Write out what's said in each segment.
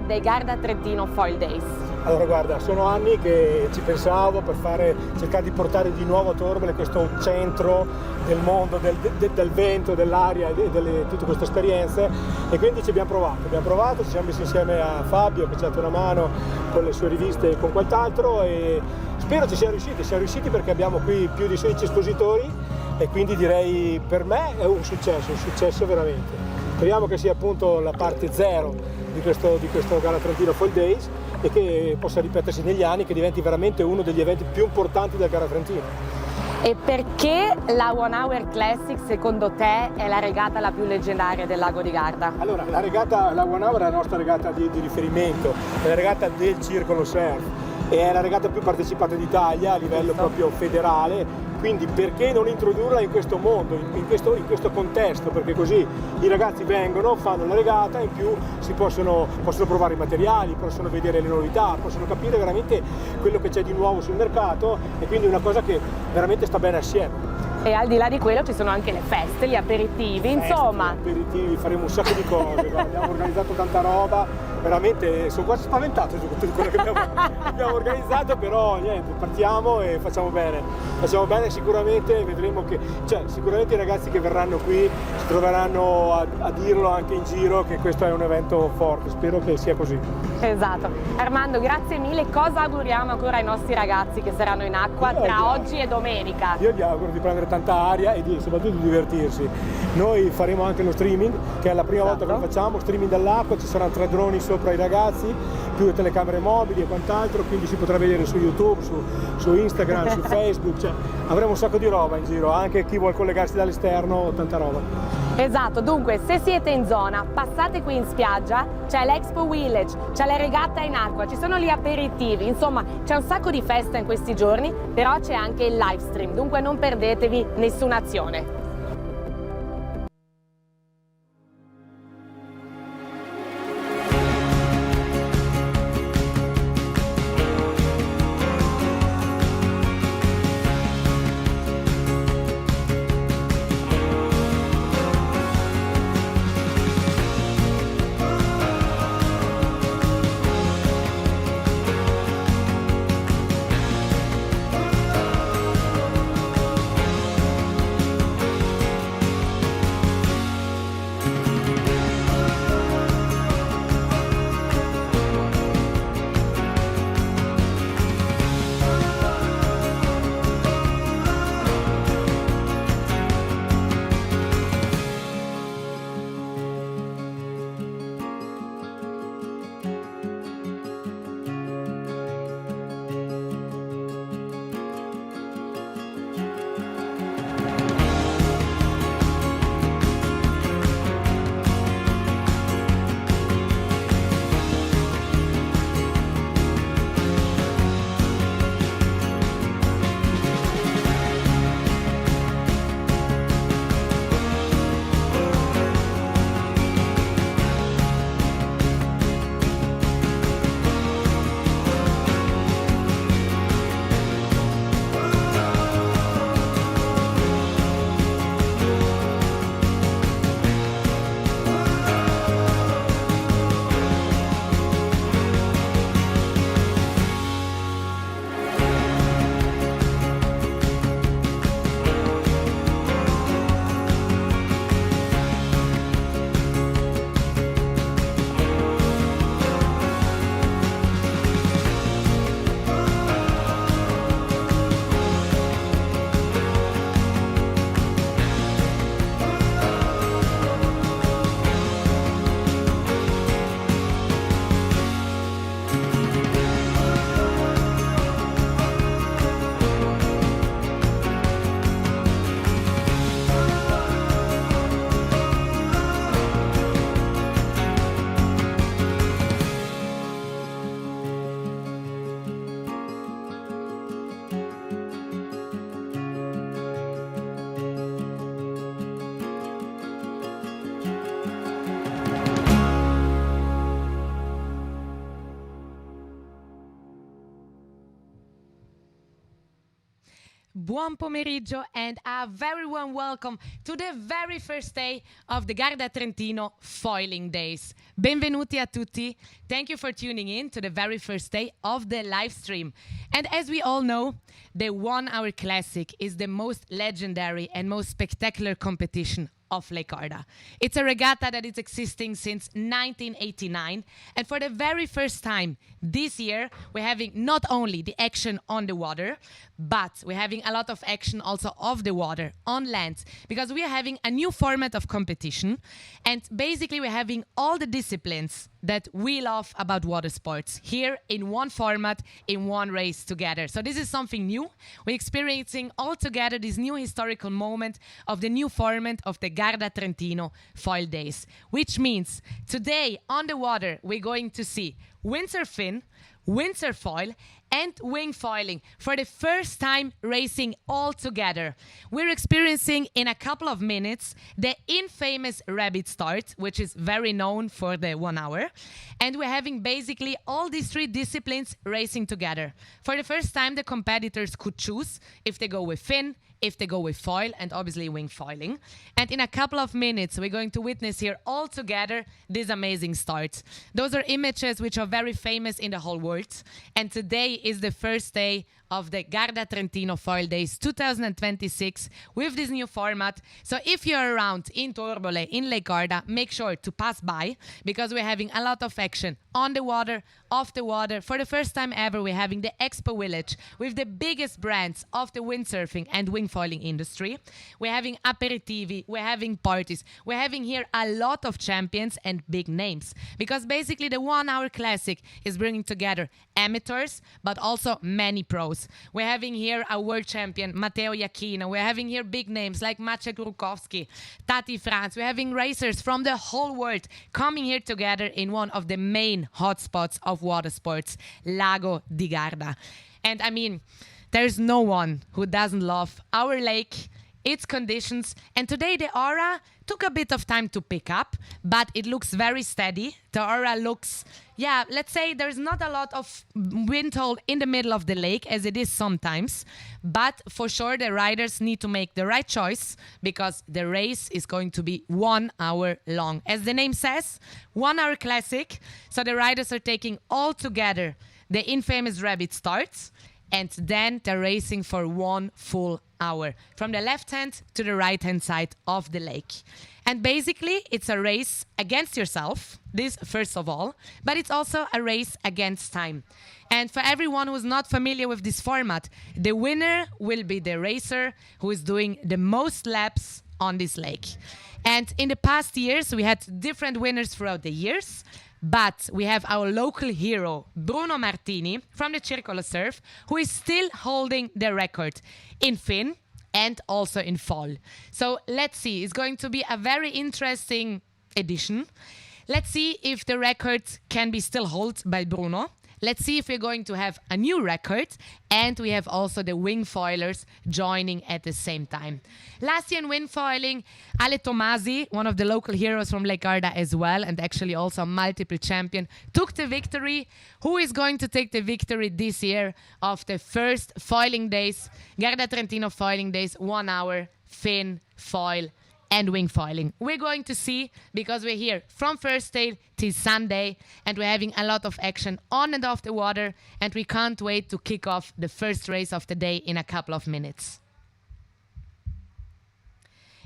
dei Garda Trentino Foil Days? Allora guarda, sono anni che ci pensavo per cercare di portare di nuovo a Torbole questo centro del mondo, del vento, dell'aria e di tutte queste esperienze, e quindi ci abbiamo provato, ci siamo messi insieme a Fabio che ci ha dato una mano con le sue riviste e con quant'altro, e spero ci siamo riusciti perché abbiamo qui più di 16 espositori e quindi direi per me è un successo veramente. Speriamo che sia appunto la parte zero di questo Garda Trentino Foil Days e che possa ripetersi negli anni, che diventi veramente uno degli eventi più importanti del Garda Trentino. E perché la One Hour Classic secondo te è la regata la più leggendaria del lago di Garda? Allora, la One Hour è la nostra regata di riferimento, è la regata del circolo surf, è la regata più partecipata d'Italia a livello proprio federale, quindi perché non introdurla in questo mondo, in questo contesto, perché così i ragazzi vengono, fanno la regata, in più si possono provare i materiali, possono vedere le novità, possono capire veramente quello che c'è di nuovo sul mercato, e quindi è una cosa che veramente sta bene assieme. E al di là di quello ci sono anche le feste, gli aperitivi, insomma. Gli aperitivi, faremo un sacco di cose, abbiamo organizzato tanta roba, veramente sono quasi spaventato su tutto quello che abbiamo organizzato, però niente, partiamo e facciamo bene, sicuramente vedremo sicuramente i ragazzi che verranno qui si troveranno a dirlo anche in giro che questo è un evento forte, spero che sia così. Esatto. Armando, grazie mille, cosa auguriamo ancora ai nostri ragazzi che saranno in acqua tra oggi e domenica? Io gli auguro di prendere tanta aria e soprattutto di divertirsi. Noi faremo anche lo streaming, che è la prima volta che lo facciamo, streaming dall'acqua, ci saranno 3 droni sopra i ragazzi, più le telecamere mobili e quant'altro, quindi si potrà vedere su YouTube, su Instagram, su Facebook, avremo un sacco di roba in giro, anche chi vuole collegarsi dall'esterno, tanta roba. Esatto, dunque se siete in zona, passate qui in spiaggia, c'è l'Expo Village, c'è la regata in acqua, ci sono gli aperitivi, insomma c'è un sacco di festa in questi giorni, però c'è anche il live stream, dunque non perdetevi nessuna azione. buon pomeriggio, and a very warm welcome to the very first day of the Garda Trentino Foiling Days. Benvenuti a tutti. Thank you for tuning in to the very first day of the live stream. And as we all know, the 1 Hour Classic is the most legendary and most spectacular competition of Lake Garda. It's a regatta that is existing since 1989, and for the very first time this year we're having not only the action on the water, but we're having a lot of action also off the water, on land, because we are having a new format of competition, and basically we're having all the disciplines that we love about water sports here in one format, in one race together. So this is something new. We're experiencing all together this new historical moment of the new format of the Garda Trentino Foil Days, which means today on the water we're going to see windsurfing, windsurfoil, and wing foiling for the first time racing all together. We're experiencing in a couple of minutes the infamous rabbit start, which is very known for the 1 hour, and we're having basically all these 3 disciplines racing together. For the first time the competitors could choose if they go with fin, if they go with foil, and obviously wing foiling. And in a couple of minutes we're going to witness here all together this amazing start. Those are images which are very famous in the whole world, and today is the first day of the Garda Trentino Foil Days 2026 with this new format. So if you're around in Torbole, in Lake Garda, make sure to pass by, because we're having a lot of action on the water, off the water. For the first time ever, we're having the Expo Village with the biggest brands of the windsurfing and wing foiling industry. We're having aperitivi, we're having parties, we're having here a lot of champions and big names, because basically the 1 Hour Classic is bringing together amateurs, but also many pros. We're having here a world champion, Matteo Iachino. We're having here big names like Maciek Rukowski, Tati France. We're having racers from the whole world coming here together in one of the main hotspots of water sports, Lago di Garda. And I mean, there's no one who doesn't love our lake, its conditions, and today the aura took a bit of time to pick up, but it looks very steady. The aura looks, let's say there's not a lot of windhole in the middle of the lake as it is sometimes, but for sure the riders need to make the right choice, because the race is going to be 1 hour long. As the name says, 1 Hour Classic, so the riders are taking all together the infamous rabbit starts, and then they're racing for 1 full hour from the left hand to the right hand side of the lake. And basically it's a race against yourself, this first of all, but it's also a race against time. And for everyone who's not familiar with this format, the winner will be the racer who is doing the most laps on this lake. And in the past years we had different winners throughout the years, but we have our local hero, Bruno Martini, from the Circolo Surf, who is still holding the record in fin and also in fall. So let's see, it's going to be a very interesting edition. Let's see if the record can be still held by Bruno. Let's see if we're going to have a new record, and we have also the wing foilers joining at the same time. Last year in wing foiling, Ale Tomasi, one of the local heroes from Lake Garda as well, and actually also a multiple champion, took the victory. Who is going to take the victory this year of the first foiling days, Garda Trentino Foiling Days, 1 hour, fin, foil, and wing foiling? We're going to see, because we're here from Thursday till Sunday, and we're having a lot of action on and off the water, and we can't wait to kick off the first race of the day in a couple of minutes.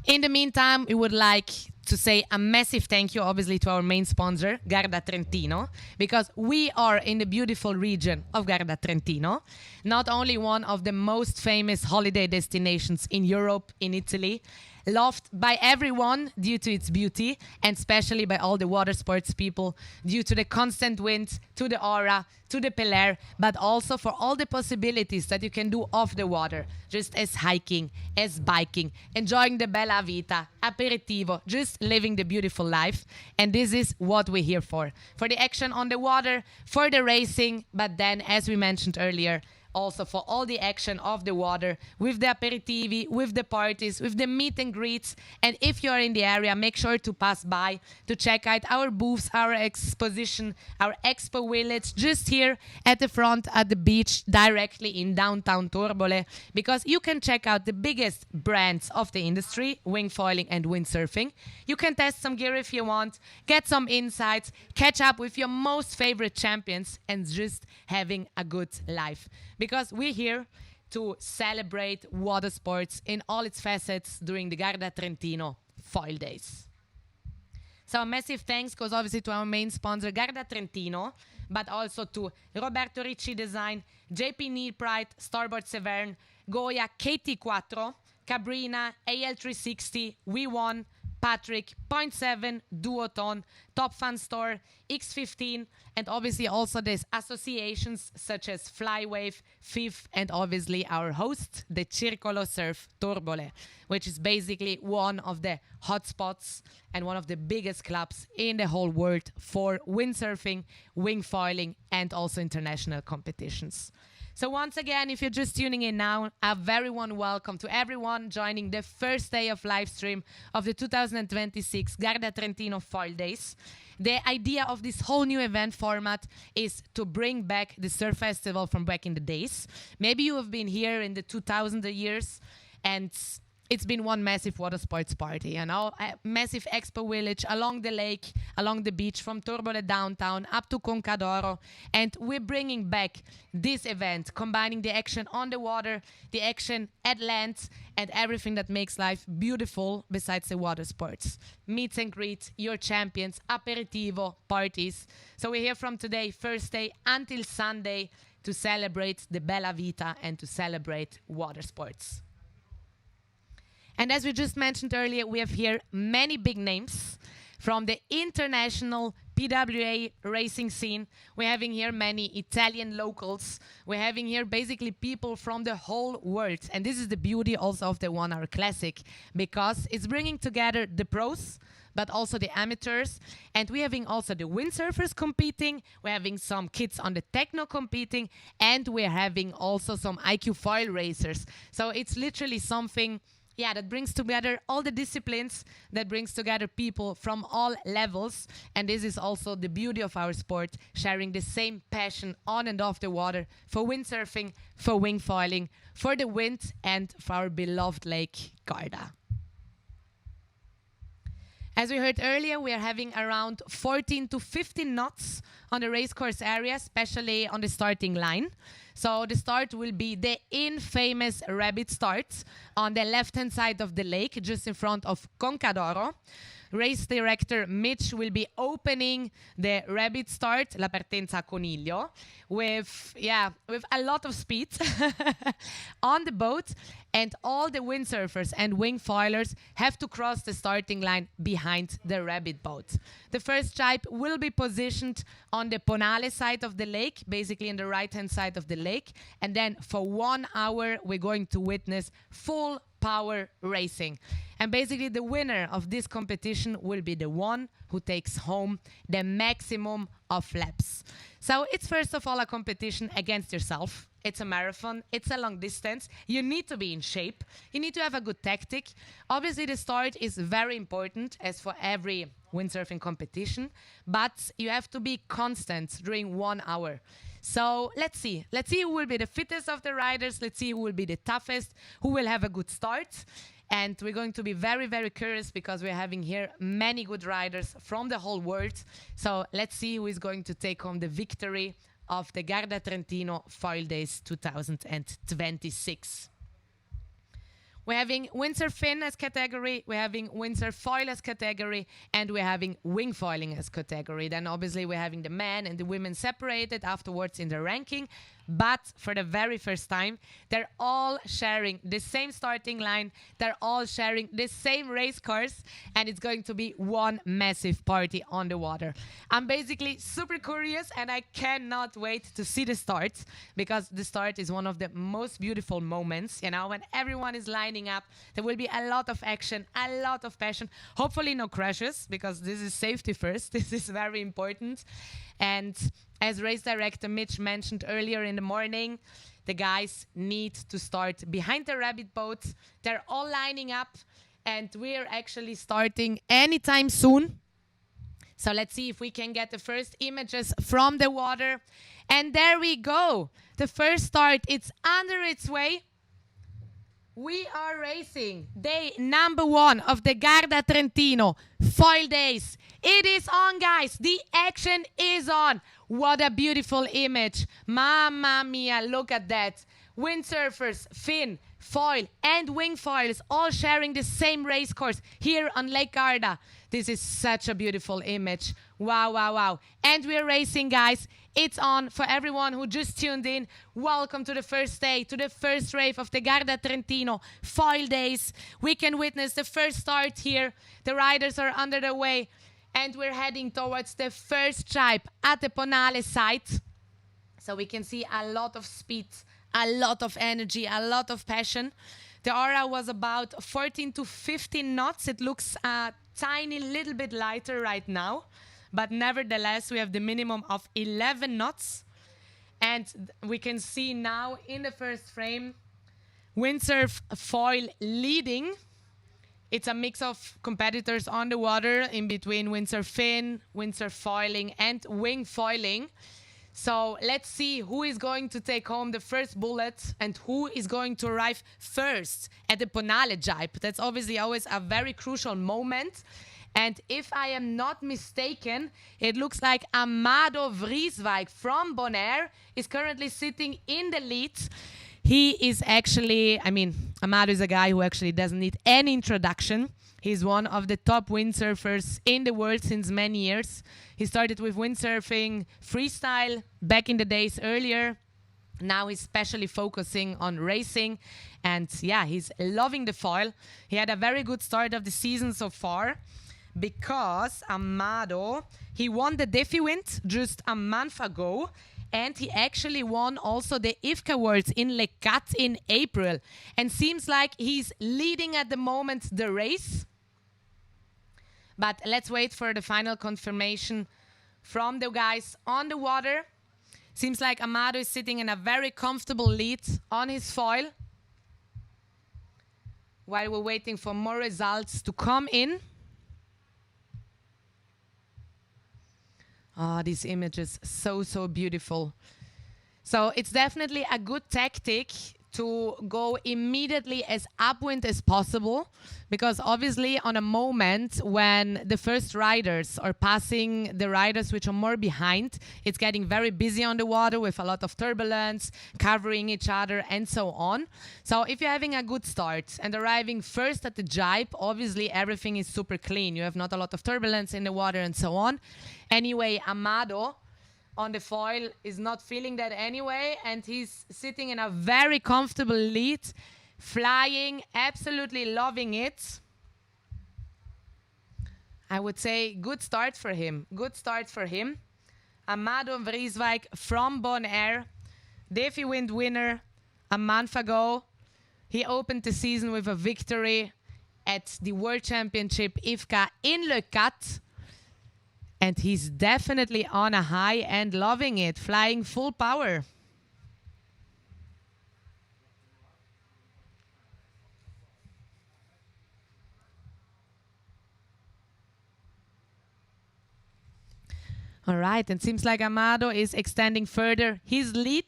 In the meantime, we would like to say a massive thank you, obviously, to our main sponsor, Garda Trentino, because we are in the beautiful region of Garda Trentino, not only one of the most famous holiday destinations in Europe, in Italy, loved by everyone due to its beauty, and especially by all the water sports people due to the constant wind, to the aura, to the Pelair, but also for all the possibilities that you can do off the water, just as hiking, as biking, enjoying the bella vita, aperitivo, just living the beautiful life. And this is what we're here for the action on the water, for the racing, but then, as we mentioned earlier, also for all the action of the water, with the aperitivi, with the parties, with the meet and greets. And if you're in the area, make sure to pass by to check out our booths, our exposition, our expo village, just here at the front at the beach, directly in downtown Torbole, because you can check out the biggest brands of the industry, wing foiling and windsurfing. You can test some gear if you want, get some insights, catch up with your most favorite champions, and just having a good life. Because we're here to celebrate water sports in all its facets during the Garda Trentino Foil Days. So a massive thanks goes obviously to our main sponsor, Garda Trentino, but also to Roberto Ricci Design, JP Neilbright, Starboard Severn, Goya, KT4, Cabrina, AL360, We1, Patrick, Point 7, Duoton, Top Fun Store, X15, and obviously also there's associations such as Flywave, FIF, and obviously our host, the Circolo Surf Torbole, which is basically one of the hotspots and one of the biggest clubs in the whole world for windsurfing, wing foiling, and also international competitions. So once again, if you're just tuning in now, a very warm welcome to everyone joining the first day of live stream of the 2026 Garda Trentino Foil Days. The idea of this whole new event format is to bring back the surf festival from back in the days. Maybe you have been here in the 2000 years and it's been one massive water sports party, you know, a massive expo village along the lake, along the beach, from Torbole downtown up to Concadoro. And we're bringing back this event, combining the action on the water, the action at land, and everything that makes life beautiful besides the water sports. Meets and greets, your champions, aperitivo, parties. So we're here from today, first day, until Sunday, to celebrate the Bella Vita and to celebrate water sports. And as we just mentioned earlier, we have here many big names from the international PWA racing scene. We're having here many Italian locals. We're having here basically people from the whole world. And this is the beauty also of the 1 Hour Classic, because it's bringing together the pros, but also the amateurs. And we're having also the windsurfers competing. We're having some kids on the techno competing. And we're having also some IQ foil racers. So it's literally something that brings together all the disciplines, that brings together people from all levels. And this is also the beauty of our sport, sharing the same passion on and off the water for windsurfing, for wing foiling, for the wind, and for our beloved lake, Garda. As we heard earlier, we are having around 14 to 15 knots on the racecourse area, especially on the starting line. So the start will be the infamous rabbit start on the left-hand side of the lake, just in front of Concadoro. Race director Mitch will be opening the rabbit start, La Partenza a Coniglio, with a lot of speed on the boat, and all the windsurfers and wing foilers have to cross the starting line behind the rabbit boat. The first stripe will be positioned on the Ponale side of the lake, basically in the right-hand side of the lake, and then for 1 hour we're going to witness full power racing. And basically the winner of this competition will be the one who takes home the maximum of laps. So it's first of all a competition against yourself. It's a marathon, it's a long distance. You need to be in shape. You need to have a good tactic. Obviously the start is very important, as for every windsurfing competition, but you have to be constant during 1 hour. So let's see who will be the fittest of the riders. Let's see who will be the toughest, who will have a good start. And we're going to be very, very curious, because we're having here many good riders from the whole world. So let's see who is going to take home the victory of the Garda Trentino Foil Days 2026. We're having windsurf fin as category, we're having windsurf foil as category, and we're having wing foiling as category. Then obviously we're having the men and the women separated afterwards in the ranking. But for the very first time, they're all sharing the same starting line. They're all sharing the same race course, and it's going to be one massive party on the water. I'm basically super curious, and I cannot wait to see the start, because the start is one of the most beautiful moments, you know, when everyone is lining up. There will be a lot of action, a lot of passion. Hopefully no crashes, because this is safety first. This is very important. And as race director Mitch mentioned earlier in the morning, the guys need to start behind the rabbit boat. They're all lining up, and we're actually starting anytime soon. So let's see if we can get the first images from the water. And there we go. The first start, it's under its way. We are racing day number 1 of the Garda Trentino foil days. It is on, guys. The action is on. What a beautiful image. Mamma mia, look at that. Windsurfers, fin, foil, and wing foils all sharing the same race course here on Lake Garda. This is such a beautiful image. Wow, wow, wow. And we're racing, guys. It's on for everyone who just tuned in. Welcome to the first day, to the first rave of the Garda Trentino foil days. We can witness the first start here. The riders are under the way, and we're heading towards the first stripe at the Ponale site. So we can see a lot of speed, a lot of energy, a lot of passion. The aura was about 14 to 15 knots. It looks a tiny little bit lighter right now, but nevertheless, we have the minimum of 11 knots. And we can see now in the first frame, windsurf foil leading. It's a mix of competitors on the water in between windsurf fin, windsurf foiling, and wing foiling. So let's see who is going to take home the first bullet and who is going to arrive first at the Ponale jibe. That's obviously always a very crucial moment. And if I am not mistaken, it looks like Amado Vrieswijk from Bonaire is currently sitting in the lead. He is actually, Amado is a guy who actually doesn't need any introduction. He's one of the top windsurfers in the world since many years. He started with windsurfing freestyle back in the days earlier. Now he's specially focusing on racing. And yeah, he's loving the foil. He had a very good start of the season so far, because Amado, he won the Defi Wind just a month ago. And he actually won also the IFCA Worlds in Le Cat in April. And seems like he's leading at the moment the race. But let's wait for the final confirmation from the guys on the water. Seems like Amado is sitting in a very comfortable lead on his foil, while we're waiting for more results to come in. Oh, these images, so beautiful. So it's definitely a good tactic to go immediately as upwind as possible, because obviously on a moment when the first riders are passing the riders which are more behind, it's getting very busy on the water with a lot of turbulence, covering each other and so on. So if you're having a good start and arriving first at the jibe, obviously everything is super clean. You have not a lot of turbulence in the water and so on. Anyway, Amado on the foil is not feeling that anyway, and he's sitting in a very comfortable lead, flying, absolutely loving it. I would say good start for him. Good start for him. Amado Vrieswijk from Bonaire, Defi Wind winner a month ago. He opened the season with a victory at the World Championship IFCA in Le Cat. And he's definitely on a high and loving it, flying full power. All right, and seems like Amado is extending further his lead.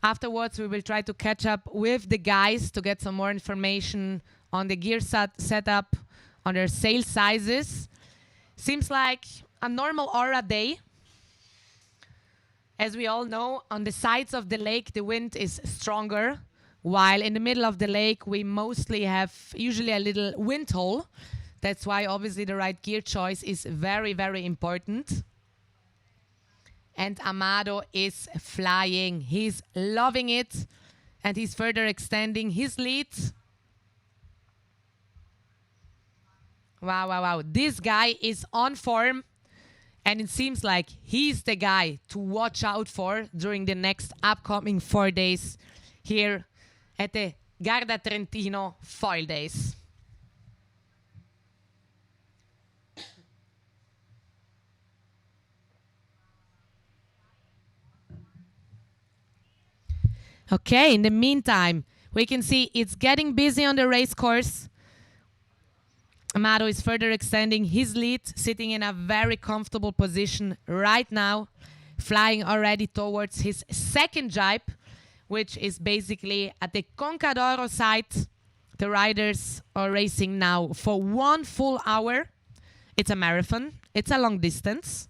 Afterwards, we will try to catch up with the guys to get some more information on the gear setup, on their sail sizes. Seems like a normal aura day. As we all know, on the sides of the lake, the wind is stronger, while in the middle of the lake, we mostly have usually a little wind hole. That's why obviously the right gear choice is very, very important. And Amado is flying. He's loving it, and he's further extending his lead. Wow, wow, wow. This guy is on form, and it seems like he's the guy to watch out for during the next upcoming 4 days here at the Garda Trentino foil days. Okay, in the meantime, we can see it's getting busy on the race course. Amado is further extending his lead, sitting in a very comfortable position right now, flying already towards his second jibe, which is basically at the Concadoro site. The riders are racing now for 1 full hour. It's a marathon. It's a long distance.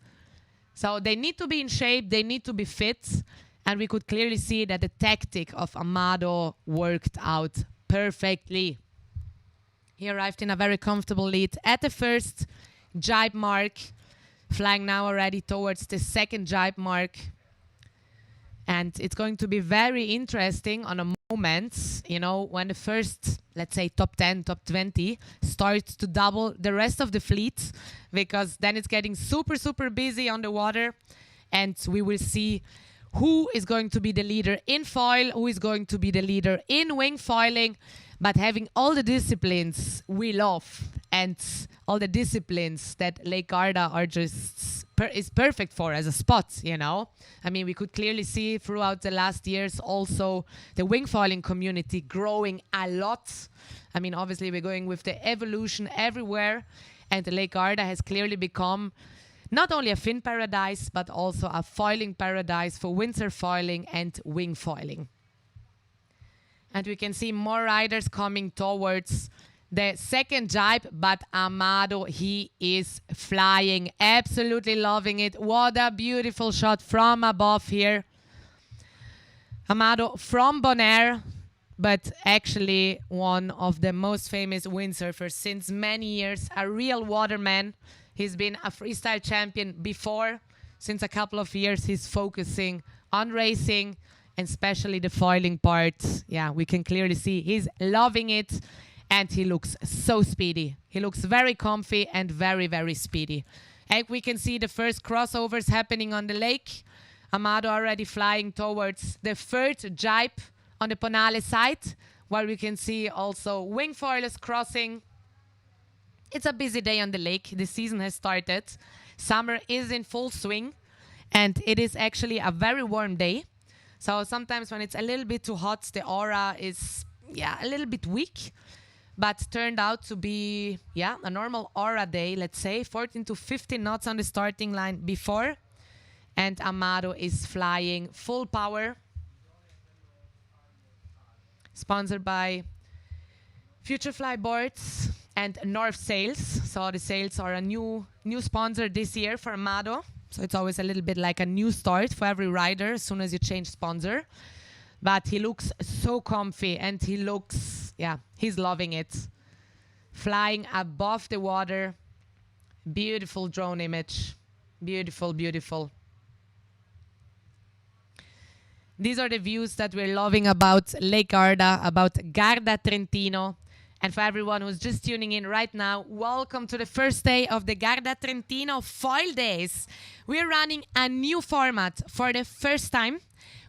So they need to be in shape. They need to be fit. And we could clearly see that the tactic of Amado worked out perfectly. He arrived in a very comfortable lead at the first jibe mark, flying now already towards the second jibe mark. And it's going to be very interesting on a moment, you know, when the first, let's say, top 10, top 20 starts to double the rest of the fleet, because then it's getting super, super busy on the water. And we will see who is going to be the leader in foil, who is going to be the leader in wing foiling. But having all the disciplines we love and all the disciplines that Lake Garda are just is perfect for as a spot, you know. I mean, we could clearly see throughout the last years also the wing foiling community growing a lot. I mean, obviously we're going with the evolution everywhere, and the Lake Garda has clearly become not only a fin paradise, but also a foiling paradise for windsurf foiling and wing foiling. And we can see more riders coming towards the second jibe, but Amado, he is flying, absolutely loving it. What a beautiful shot from above here. Amado from Bonaire, but actually one of the most famous windsurfers since many years, a real waterman. He's been a freestyle champion before. Since a couple of years, he's focusing on racing, and especially the foiling part. Yeah, we can clearly see he's loving it, and he looks so speedy. He looks very comfy and very, very speedy. And we can see the first crossovers happening on the lake. Amado already flying towards the third jibe on the Ponale side, while we can see also wing foilers crossing. It's a busy day on the lake. The season has started. Summer is in full swing, and it is actually a very warm day. So sometimes when it's a little bit too hot, the aura is, a little bit weak, but turned out to be, a normal aura day, let's say, 14 to 15 knots on the starting line before. And Amado is flying full power. Sponsored by Futurefly boards and North Sails. So the sails are a new sponsor this year for Amado. So it's always a little bit like a new start for every rider as soon as you change sponsor. But he looks so comfy, and he looks, he's loving it. Flying above the water. Beautiful drone image. Beautiful, beautiful. These are the views that we're loving about Lake Garda, about Garda Trentino. And for everyone who's just tuning in right now, welcome to the first day of the Garda Trentino Foil Days. We're running a new format for the first time.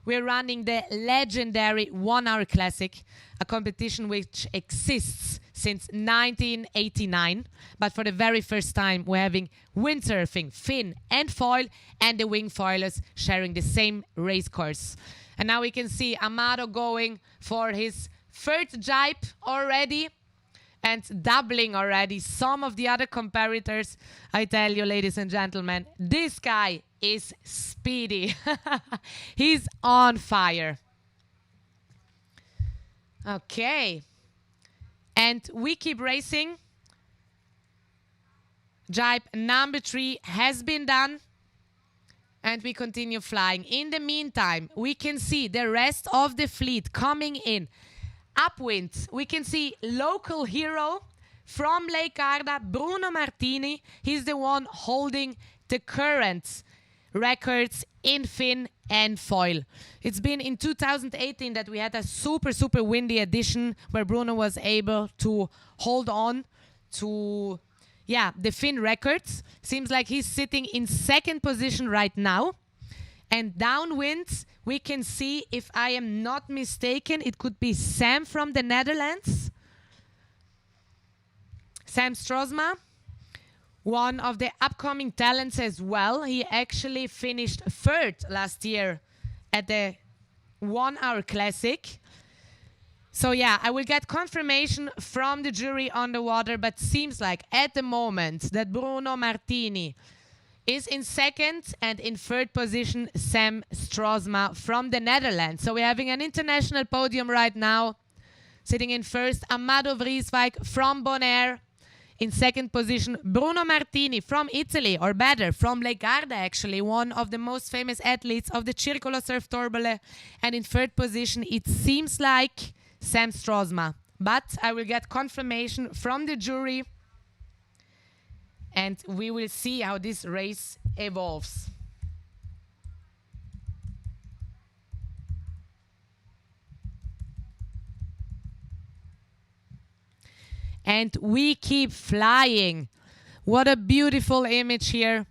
We're running the legendary 1 Hour Classic, a competition which exists since 1989. But for the very first time, we're having windsurfing, fin and foil, and the wing foilers sharing the same race course. And now we can see Amado going for his third jibe already, and doubling already some of the other competitors. I tell you, ladies and gentlemen, this guy is speedy. He's on fire. Okay. And we keep racing. Jibe number 3 has been done. And we continue flying. In the meantime, we can see the rest of the fleet coming in. Upwind, we can see local hero from Lake Garda, Bruno Martini. He's the one holding the current records in fin and foil. It's been in 2018 that we had a super, super windy edition where Bruno was able to hold on to, the fin records. Seems like he's sitting in second position right now. And downwind, we can see, if I am not mistaken, it could be Sam from the Netherlands. Sam Strosma, one of the upcoming talents as well. He actually finished third last year at the 1 hour classic. So yeah, I will get confirmation from the jury on the water, but seems like at the moment that Bruno Martini is in second, and in third position Sam Strosma from the Netherlands. So we're having an international podium right now. Sitting in first, Amado Vrieswijk from Bonaire. In second position, Bruno Martini from Italy, or better, from Garda actually, one of the most famous athletes of the Circolo Surf Torbole. And in third position, it seems like Sam Strosma. But I will get confirmation from the jury, and we will see how this race evolves. And we keep flying. What a beautiful image here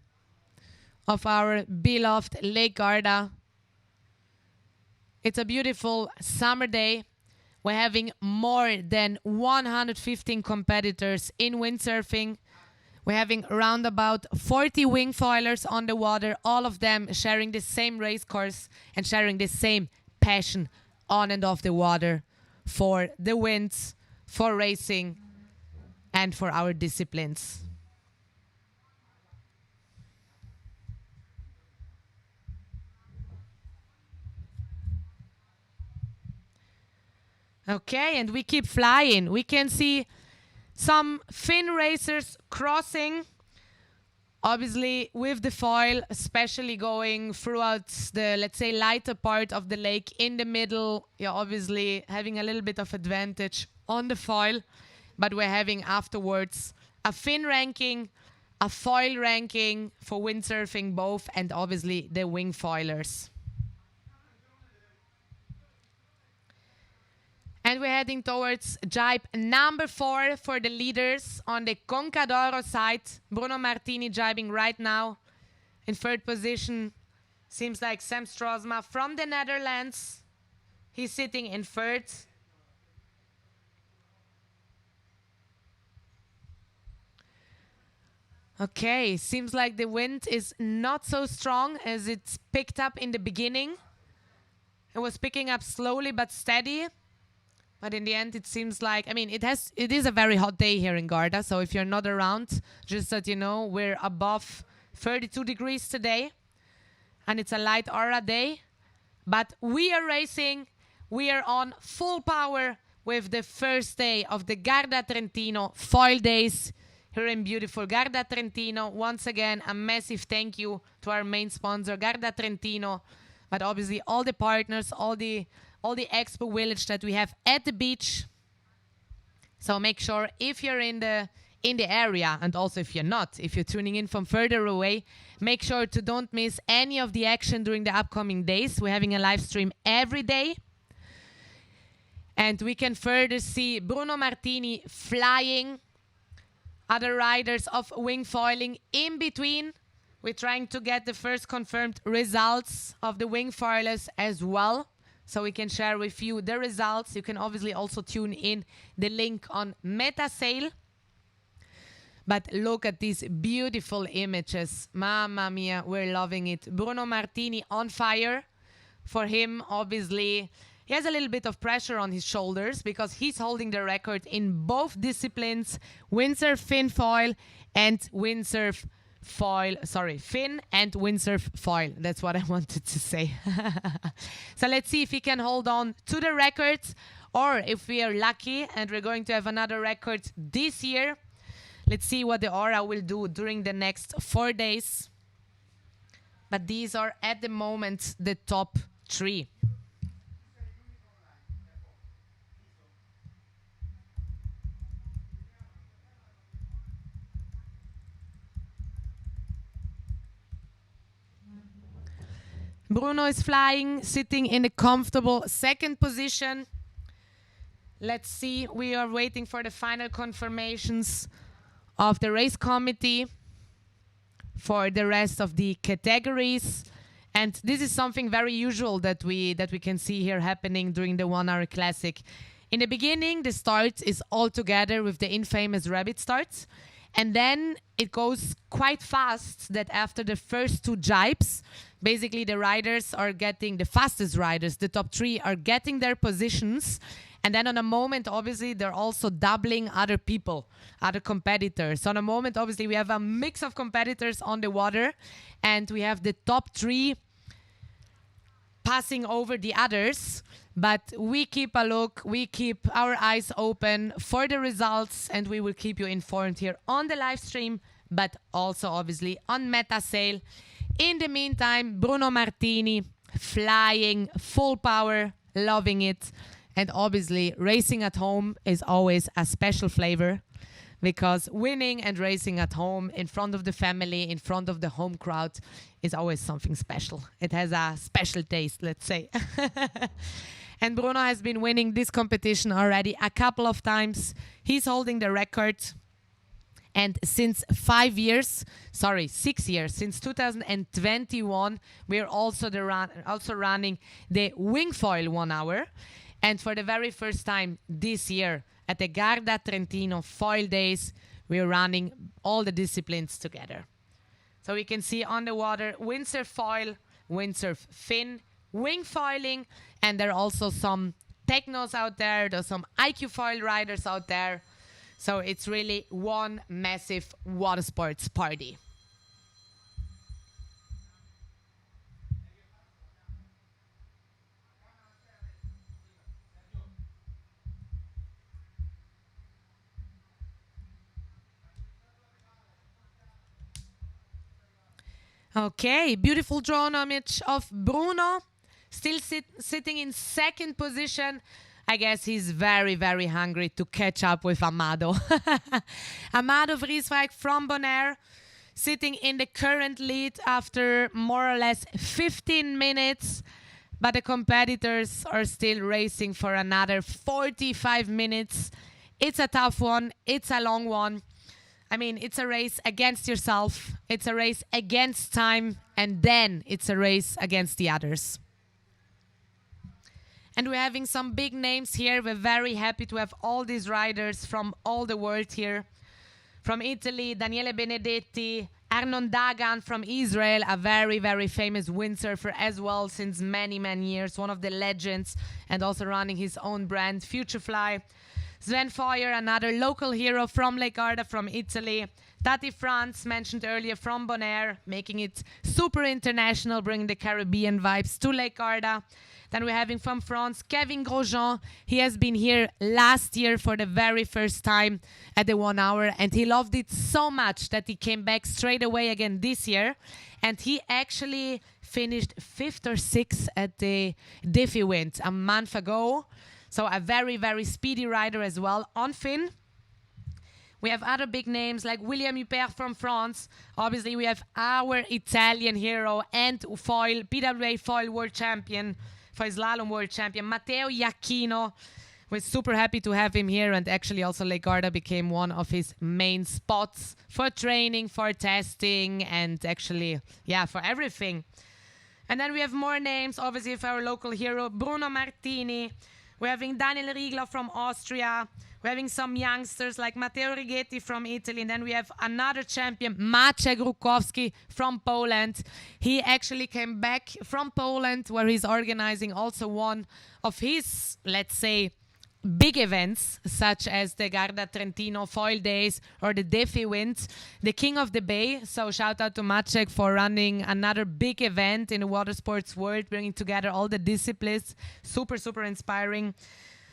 of our beloved Lake Garda. It's a beautiful summer day. We're having more than 115 competitors in windsurfing. We're having around about 40 wing foilers on the water, all of them sharing the same race course and sharing the same passion on and off the water for the winds, for racing, and for our disciplines. Okay, and we keep flying. We can see some fin racers crossing, obviously with the foil, especially going throughout the, let's say, lighter part of the lake in the middle. You're obviously having a little bit of advantage on the foil, but we're having afterwards a fin ranking, a foil ranking for windsurfing both, and obviously the wing foilers. And we're heading towards jibe number 4 for the leaders on the Concadoro side. Bruno Martini jibing right now. In third position, seems like Sam Strosma from the Netherlands. He's sitting in third. Okay, seems like the wind is not so strong as it's picked up in the beginning. It was picking up slowly but steady. But in the end, it seems like, I mean, it is a very hot day here in Garda. So if you're not around, just that you know, we're above 32 degrees today. And it's a light aura day. But we are racing. We are on full power with the first day of the Garda Trentino foil days here in beautiful Garda Trentino. Once again, a massive thank you to our main sponsor, Garda Trentino. But obviously all the partners, all the expo village that we have at the beach. So make sure if you're in the area, and also if you're not, if you're tuning in from further away, make sure to don't miss any of the action during the upcoming days. We're having a live stream every day. And we can further see Bruno Martini flying, other riders of wing foiling in between. We're trying to get the first confirmed results of the wing foilers as well, so we can share with you the results. You can obviously also tune in the link on MetaSail. But look at these beautiful images. Mamma mia, we're loving it. Bruno Martini on fire. For him, obviously, he has a little bit of pressure on his shoulders because he's holding the record in both disciplines, windsurf fin foil and windsurf foil, fin and windsurf foil. That's what I wanted to say. So let's see if he can hold on to the records, or if we are lucky and we're going to have another record this year. Let's see what the Aura will do during the next 4 days. But these are at the moment the top 3. Bruno is flying, sitting in a comfortable second position. Let's see, we are waiting for the final confirmations of the race committee for the rest of the categories. And this is something very usual that we can see here happening during the 1 hour classic. In the beginning, the start is all together with the infamous rabbit starts. And then it goes quite fast that after the first two jibes, basically the riders are getting, the fastest riders, the top three, are getting their positions. And then on a moment, obviously, they're also doubling other people, other competitors. So on a moment, obviously, we have a mix of competitors on the water. And we have the top three passing over the others. But we keep a look, we keep our eyes open for the results, and we will keep you informed here on the live stream, but also obviously on MetaSail. In the meantime, Bruno Martini flying full power, loving it. And obviously racing at home is always a special flavor, because winning and racing at home in front of the family, in front of the home crowd, is always something special. It has a special taste, let's say. And Bruno has been winning this competition already a couple of times. He's holding the record. And since 6 years, since 2021, we're also running the wing foil 1 hour. And for the very first time this year at the Garda Trentino foil days, we're running all the disciplines together. So we can see on the water, windsurf foil, windsurf fin, wing foiling, and there are also some technos out there. There's some IQ foil riders out there. So it's really one massive water sports party. Okay, beautiful drone image of Bruno, still sitting in second position. I guess he's very, very hungry to catch up with Amado. Amado Vrieswijk from Bonaire, sitting in the current lead after more or less 15 minutes. But the competitors are still racing for another 45 minutes. It's a tough one. It's a long one. I mean, it's a race against yourself. It's a race against time. And then it's a race against the others. And we're having some big names here. We're very happy to have all these riders from all the world here. From Italy, Daniele Benedetti, Arnon Dagan from Israel, a very, very famous windsurfer as well since many, many years. One of the legends, and also running his own brand, Futurefly. Sven Foyer, another local hero from Lake Garda from Italy. Tati France, mentioned earlier, from Bonaire, making it super international, bringing the Caribbean vibes to Lake Garda. Then we're having from France, Kevin Grosjean. He has been here last year for the very first time at the 1 hour, and he loved it so much that he came back straight away again this year. And he actually finished 5th or 6th at the Diffie Wind a month ago. So a very, very speedy rider as well on fin. We have other big names like William Huppert from France. Obviously, we have our Italian hero and foil, PWA foil world champion, for his slalom world champion, Matteo Iacchino. We're super happy to have him here, and actually also Lake Garda became one of his main spots for training, for testing, and actually, yeah, for everything. And then we have more names, obviously, for our local hero, Bruno Martini. We're having Daniel Riegler from Austria. We're having some youngsters like Matteo Righetti from Italy. And then we have another champion, Maciej Rukowski from Poland. He actually came back from Poland, where he's organizing also one of his, let's say, big events, such as the Garda Trentino Foil Days or the Diffie Wind, the King of the Bay. So shout out to Maciej for running another big event in the water sports world, bringing together all the disciplines. Super, super inspiring.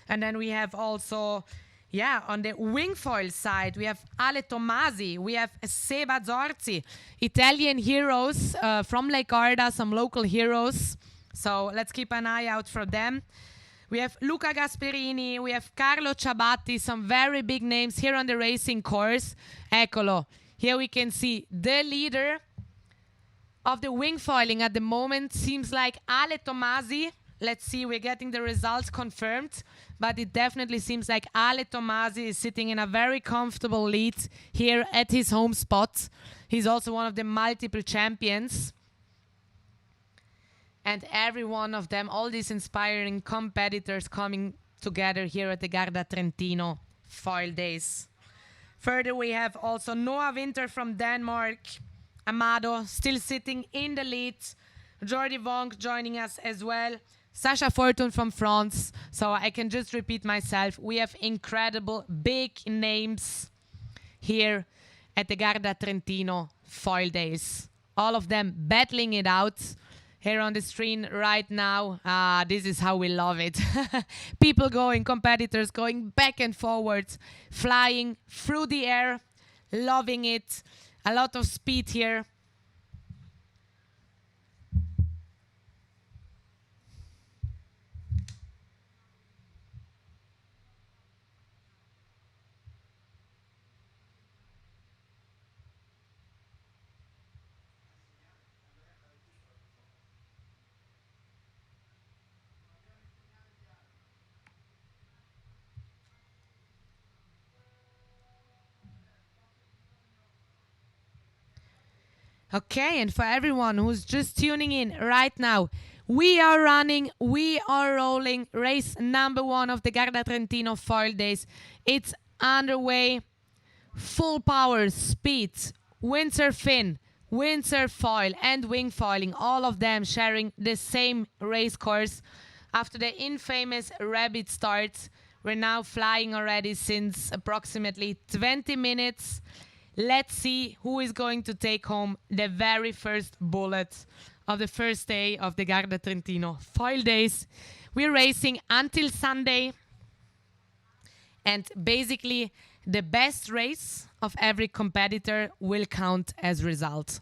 And then we have also, yeah, on the wing foil side, we have Ale Tomasi, we have Seba Zorzi, Italian heroes from Lake Garda, some local heroes. So let's keep an eye out for them. We have Luca Gasperini, we have Carlo Ciabatti, some very big names here on the racing course. Eccolo. Here we can see the leader of the wing foiling at the moment seems like Ale Tomasi. Let's see, we're getting the results confirmed, but it definitely seems like Ale Tomasi is sitting in a very comfortable lead here at his home spot. He's also one of the multiple champions. And every one of them, all these inspiring competitors coming together here at the Garda Trentino Foil Days. Further, we have also Noah Winter from Denmark, Amado still sitting in the lead, Jordi Vonk joining us as well, Sasha Fortune from France. So I can just repeat myself. We have incredible big names here at the Garda Trentino Foil Days. All of them battling it out here on the screen right now. This is how we love it. People going, competitors going back and forwards, flying through the air, loving it. A lot of speed here. Okay, and for everyone who's just tuning in right now, we are running, we are rolling, race number 1 of the Garda Trentino Foil Days. It's underway, full power, speed, windsurf fin, windsurf foil and wing foiling, all of them sharing the same race course. After the infamous rabbit start, we're now flying already since approximately 20 minutes. Let's see who is going to take home the very first bullet of the first day of the Garda Trentino Foil Days. We're racing until Sunday, and basically the best race of every competitor will count as result.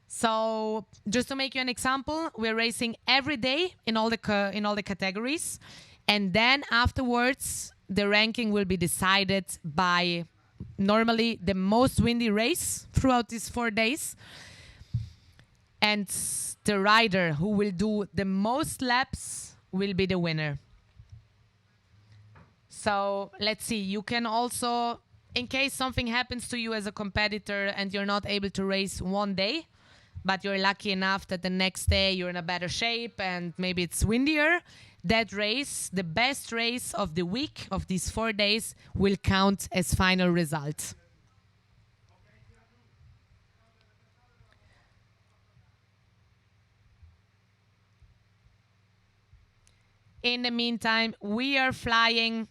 So just to make you an example, we're racing every day in all the categories, and then afterwards the ranking will be decided by normally the most windy race throughout these 4 days, and the rider who will do the most laps will be the winner. So let's see, you can also, in case something happens to you as a competitor and you're not able to race one day, but you're lucky enough that the next day you're in a better shape and maybe it's windier, that race, the best race of the week, of these 4 days, will count as final result. In the meantime, we are flying.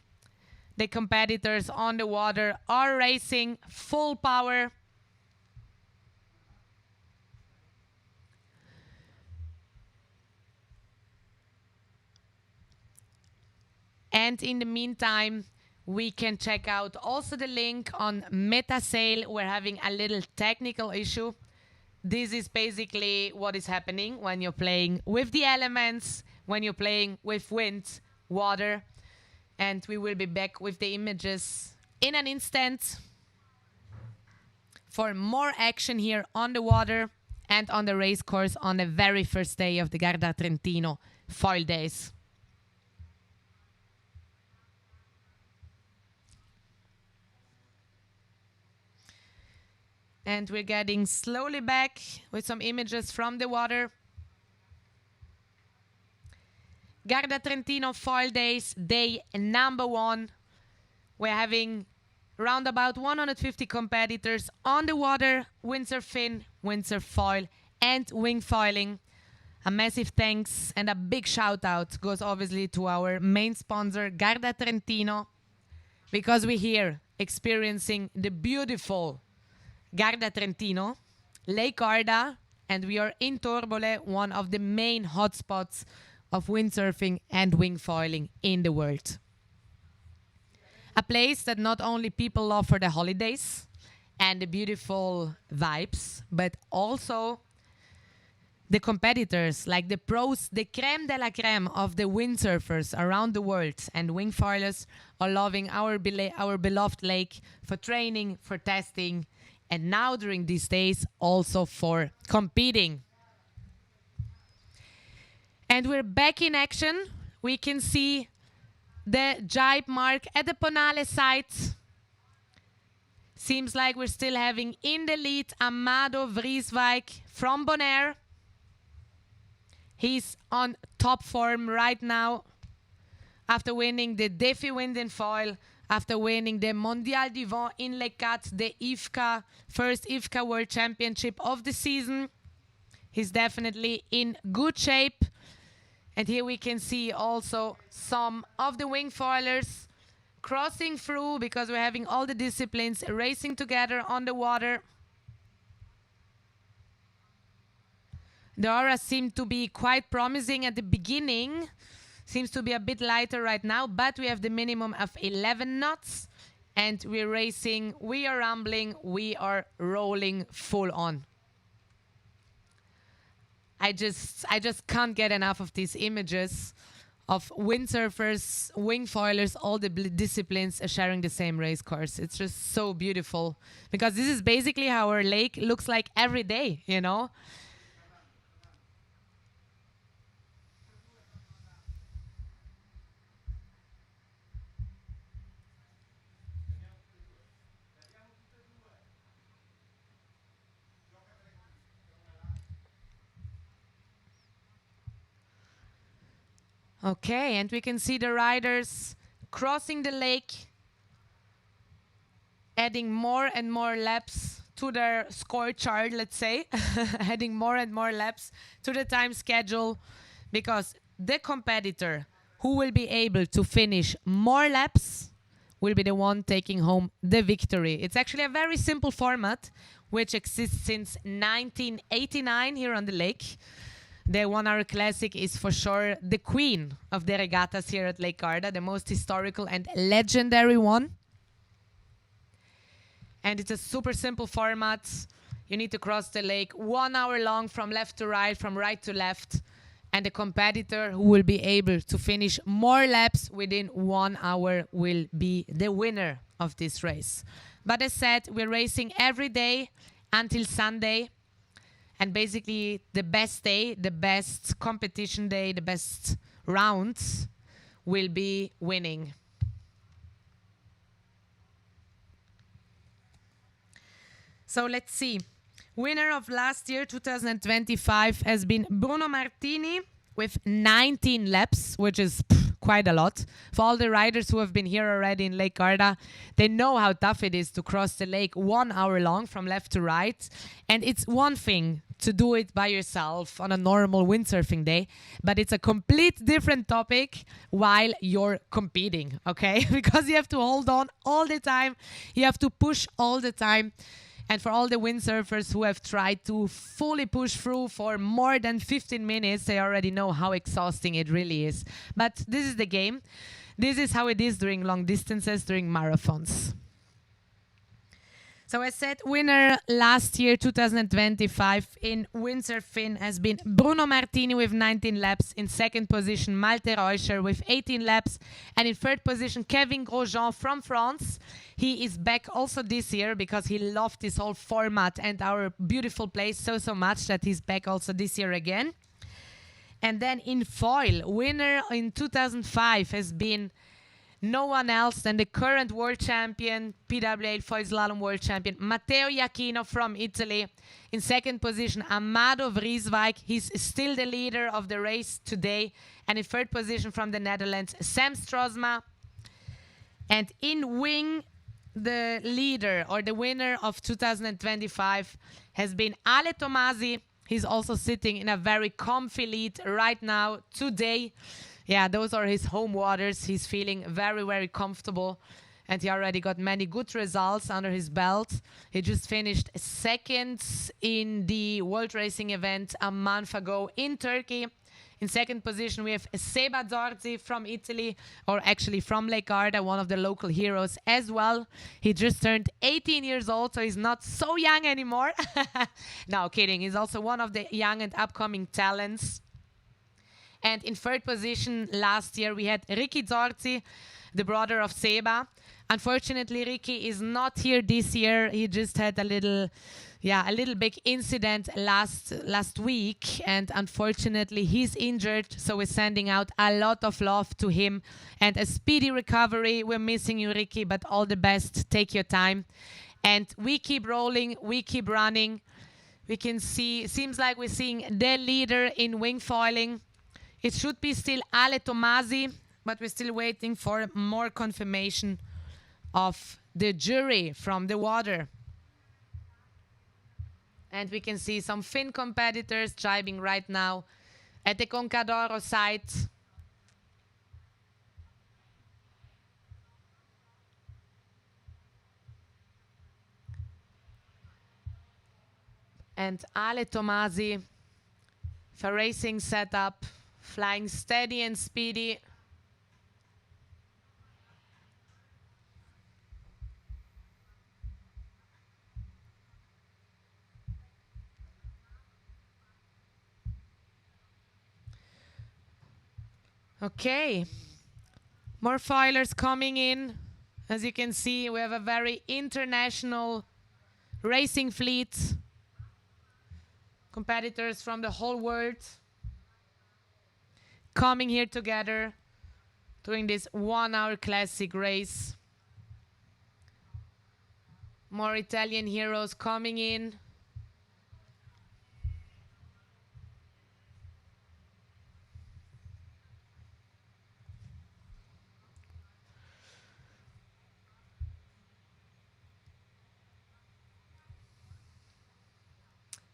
The competitors on the water are racing full power. And in the meantime, we can check out also the link on MetaSail. We're having a little technical issue. This is basically what is happening when you're playing with the elements, when you're playing with wind, water. And we will be back with the images in an instant for more action here on the water and on the race course on the very first day of the Garda Trentino Foil Days. And we're getting slowly back with some images from the water. Garda Trentino Foil Days, day number 1. We're having around about 150 competitors on the water, windsurf fin, windsurf foil, and wing foiling. A massive thanks and a big shout out goes obviously to our main sponsor, Garda Trentino, because we're here experiencing the beautiful Garda Trentino, Lake Garda, and we are in Torbole, one of the main hotspots of windsurfing and wing foiling in the world. A place that not only people love for the holidays and the beautiful vibes, but also the competitors, like the pros, the creme de la creme of the windsurfers around the world and wing foilers are loving our beloved lake for training, for testing, and now during these days also for competing. And we're back in action. We can see the jibe mark at the Ponale site. Seems like we're still having in the lead Amado Vrieswijk from Bonaire. He's on top form right now. after winning the Défi Wind and Foil, after winning the Mondial du Vent in Les Quatre, the IFCA, first IFCA World Championship of the season. He's definitely in good shape. And here we can see also some of the wing foilers crossing through, because we're having all the disciplines racing together on the water. The aura seemed to be quite promising at the beginning. Seems to be a bit lighter right now, but we have the minimum of 11 knots. And we're racing, we are rumbling, we are rolling full on. I just can't get enough of these images of windsurfers, wing foilers, all the disciplines sharing the same race course. It's just so beautiful, because this is basically how our lake looks like every day, you know? Okay, and we can see the riders crossing the lake, adding more and more laps to their score chart, let's say, adding more and more laps to the time schedule, because the competitor who will be able to finish more laps will be the one taking home the victory. It's actually a very simple format, which exists since 1989 here on the lake. The 1 Hour Classic is for sure the queen of the regattas here at Lake Garda, the most historical and legendary one. And it's a super simple format. You need to cross the lake 1 hour long from left to right, from right to left. And the competitor who will be able to finish more laps within 1 hour will be the winner of this race. But as said, we're racing every day until Sunday. And basically the best day, the best competition day, the best rounds will be winning. So let's see. Winner of last year, 2025, has been Bruno Martini with 19 laps, which is quite a lot. For all the riders who have been here already in Lake Garda, they know how tough it is to cross the lake 1 hour long from left to right. And it's one thing to do it by yourself on a normal windsurfing day, but it's a complete different topic while you're competing, okay? Because you have to hold on all the time, you have to push all the time. And for all the windsurfers who have tried to fully push through for more than 15 minutes, they already know how exhausting it really is. But this is the game. This is how it is during long distances, during marathons. So I said winner last year, 2025, in windsurfing has been Bruno Martini with 19 laps. In second position, Malte Reuscher with 18 laps. And in third position, Kevin Grosjean from France. He is back also this year because he loved this whole format and our beautiful place so much that he's back also this year again. And then in foil, winner in 2005 has been no one else than the current world champion, PWA foil slalom world champion, Matteo Iachino from Italy. In second position, Amado Vrieswijk. He's still the leader of the race today. And in third position from the Netherlands, Sam Strosma. And in wing, the leader or the winner of 2025 has been Ale Tomasi. He's also sitting in a very comfy lead right now, today. Yeah, those are his home waters. He's feeling very comfortable. And he already got many good results under his belt. He just finished second in the World Racing event a month ago in Turkey. In second position, we have Seba Zorzi from Italy, or actually from Lake Garda, one of the local heroes as well. He just turned 18 years old, so he's not so young anymore. No, kidding. He's also one of the young and upcoming talents. And in third position last year, we had Ricky Zorzi, the brother of Seba. Unfortunately, Ricky is not here this year. He just had a little big incident last week, and unfortunately he's injured, so we're sending out a lot of love to him and a speedy recovery. We're missing you, Ricky, but all the best. Take your time. And we keep rolling, we keep running. We can see, seems like we're seeing the leader in wing foiling. It should be still Ale Tomasi, but we're still waiting for more confirmation of the jury from the water. And we can see some Finn competitors driving right now at the Concadoro site. And Ale Tomasi, for racing setup, flying steady and speedy. Okay, more foilers coming in. As you can see, we have a very international racing fleet. Competitors from the whole world coming here together, doing this 1 hour classic race. More Italian heroes coming in.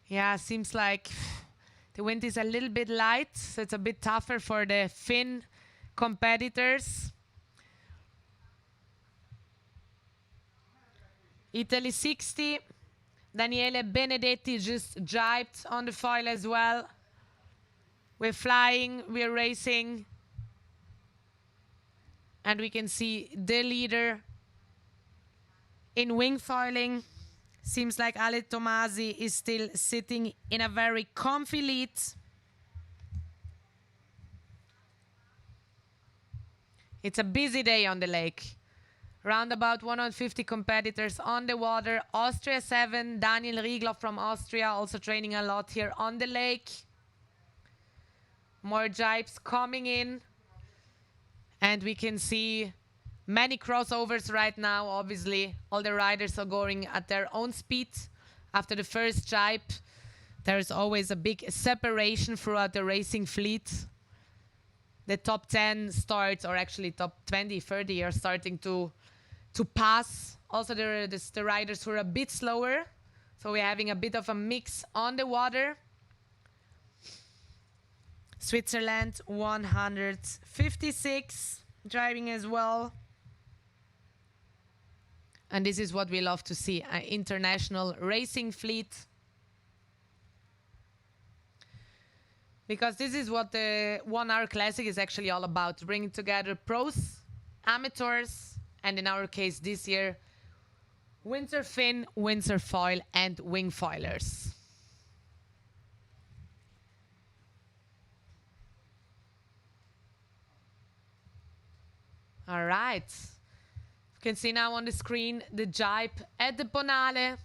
Yeah, seems like the wind is a little bit light, so it's a bit tougher for the Finn competitors. Italy 60. Daniele Benedetti just jibed on the foil as well. We're flying, we're racing. And we can see the leader in wing foiling. Seems like Ale Tomasi is still sitting in a very comfy lead. It's a busy day on the lake. Around about 150 competitors on the water. Austria 7, Daniel Riegler from Austria, also training a lot here on the lake. More jibes coming in. And we can see many crossovers right now. Obviously, all the riders are going at their own speed. After the first jibe, there's always a big separation throughout the racing fleet. The top 10 starts, or actually top 20, 30 are starting to pass. Also, the riders who are a bit slower. So we're having a bit of a mix on the water. Switzerland 156 driving as well. And this is what we love to see, an international racing fleet. Because this is what the 1 hour classic is actually all about, bringing together pros, amateurs, and in our case this year, Windsor Finn, Windsor Foil, and wing foilers. All right. You can see now on the screen the jibe at the Bonale.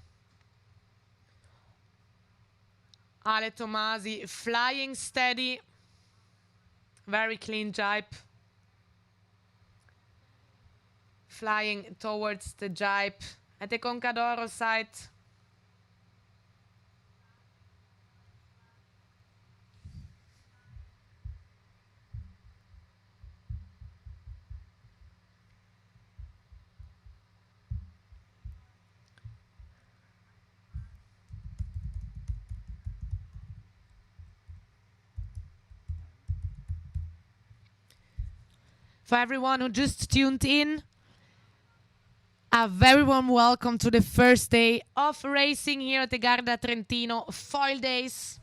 Ale Tomasi flying steady. Very clean jibe. Flying towards the jibe at the Concadoro site. For everyone who just tuned in, a very warm welcome to the first day of racing here at the Garda Trentino Foil Days.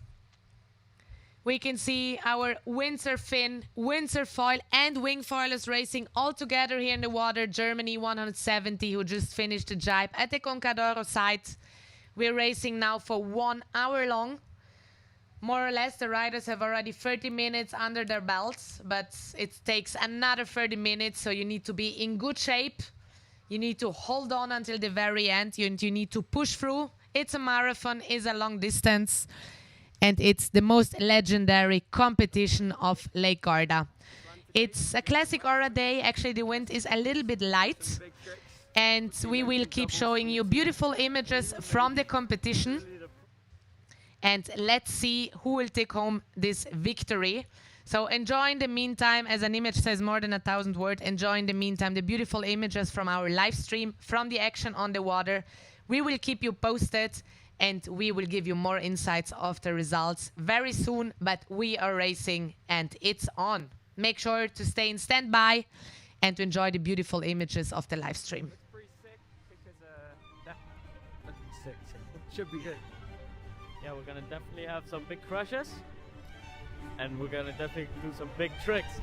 We can see our Windsor Finn, Windsor Foil, and wing foilers racing all together here in the water. Germany 170, who just finished the jibe at the Concadoro site. We're racing now for 1 hour long. More or less, the riders have already 30 minutes under their belts, but it takes another 30 minutes, so you need to be in good shape. You need to hold on until the very end. You need to push through. It's a marathon, it's a long distance, and it's the most legendary competition of Lake Garda. It's a classic aura day. Actually, the wind is a little bit light, and we will keep showing you beautiful images from the competition. And let's see who will take home this victory. So enjoy in the meantime, as an image says more than 1,000 words, enjoy in the meantime the beautiful images from our live stream, from the action on the water. We will keep you posted and we will give you more insights of the results very soon, but we are racing and it's on. Make sure to stay in standby and to enjoy the beautiful images of the live stream. It's pretty sick because that's sick. Should be good. Yeah, we're gonna definitely have some big crushes. And we're gonna definitely do some big tricks.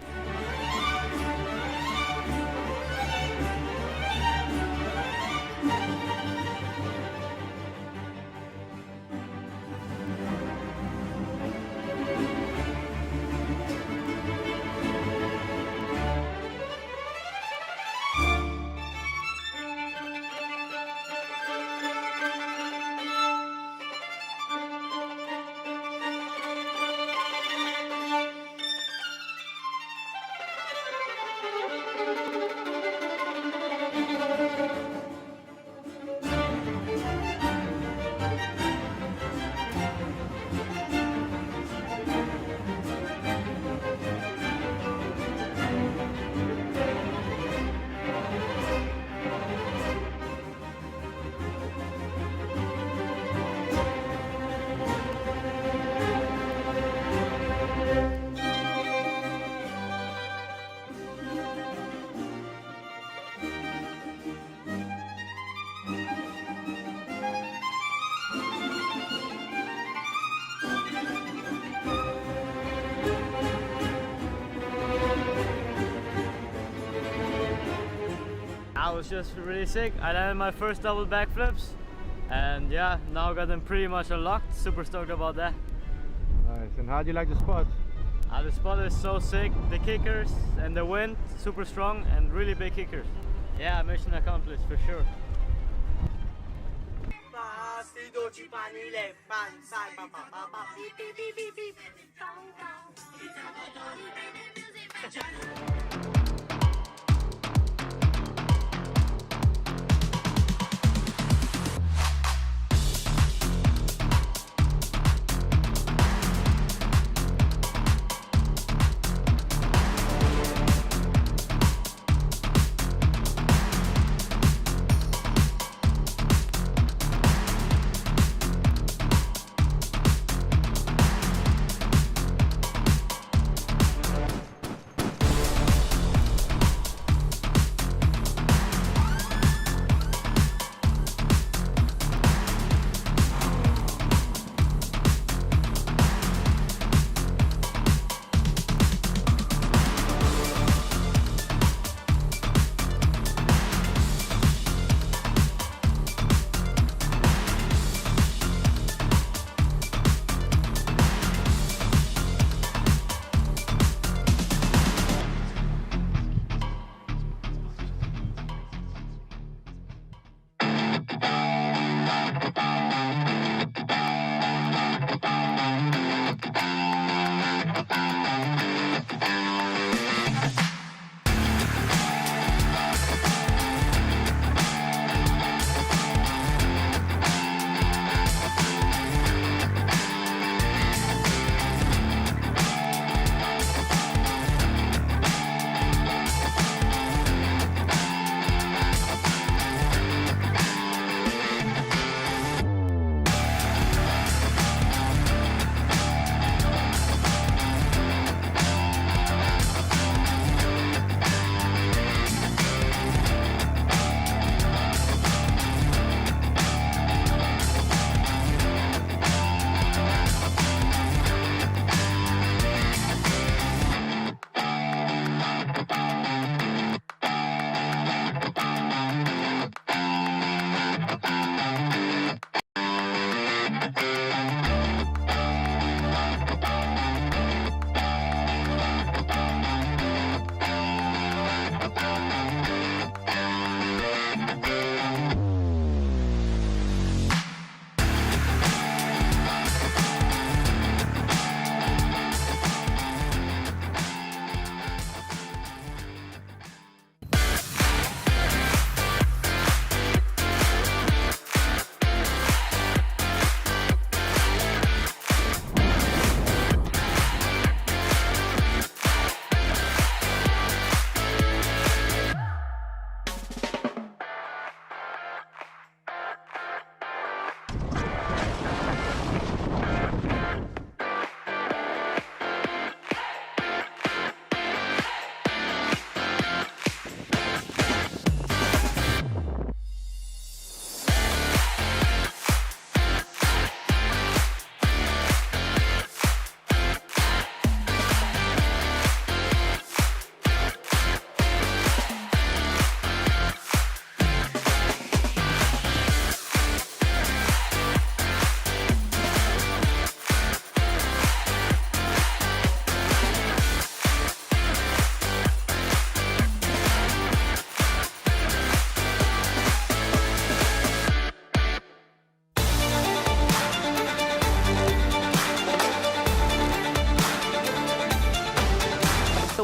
I was just really sick. I landed my first double backflips, and yeah, now got them pretty much unlocked. Super stoked about that. Nice. And how do you like the spot? The spot is so sick. The kickers and the wind, super strong and really big kickers. Yeah, mission accomplished for sure.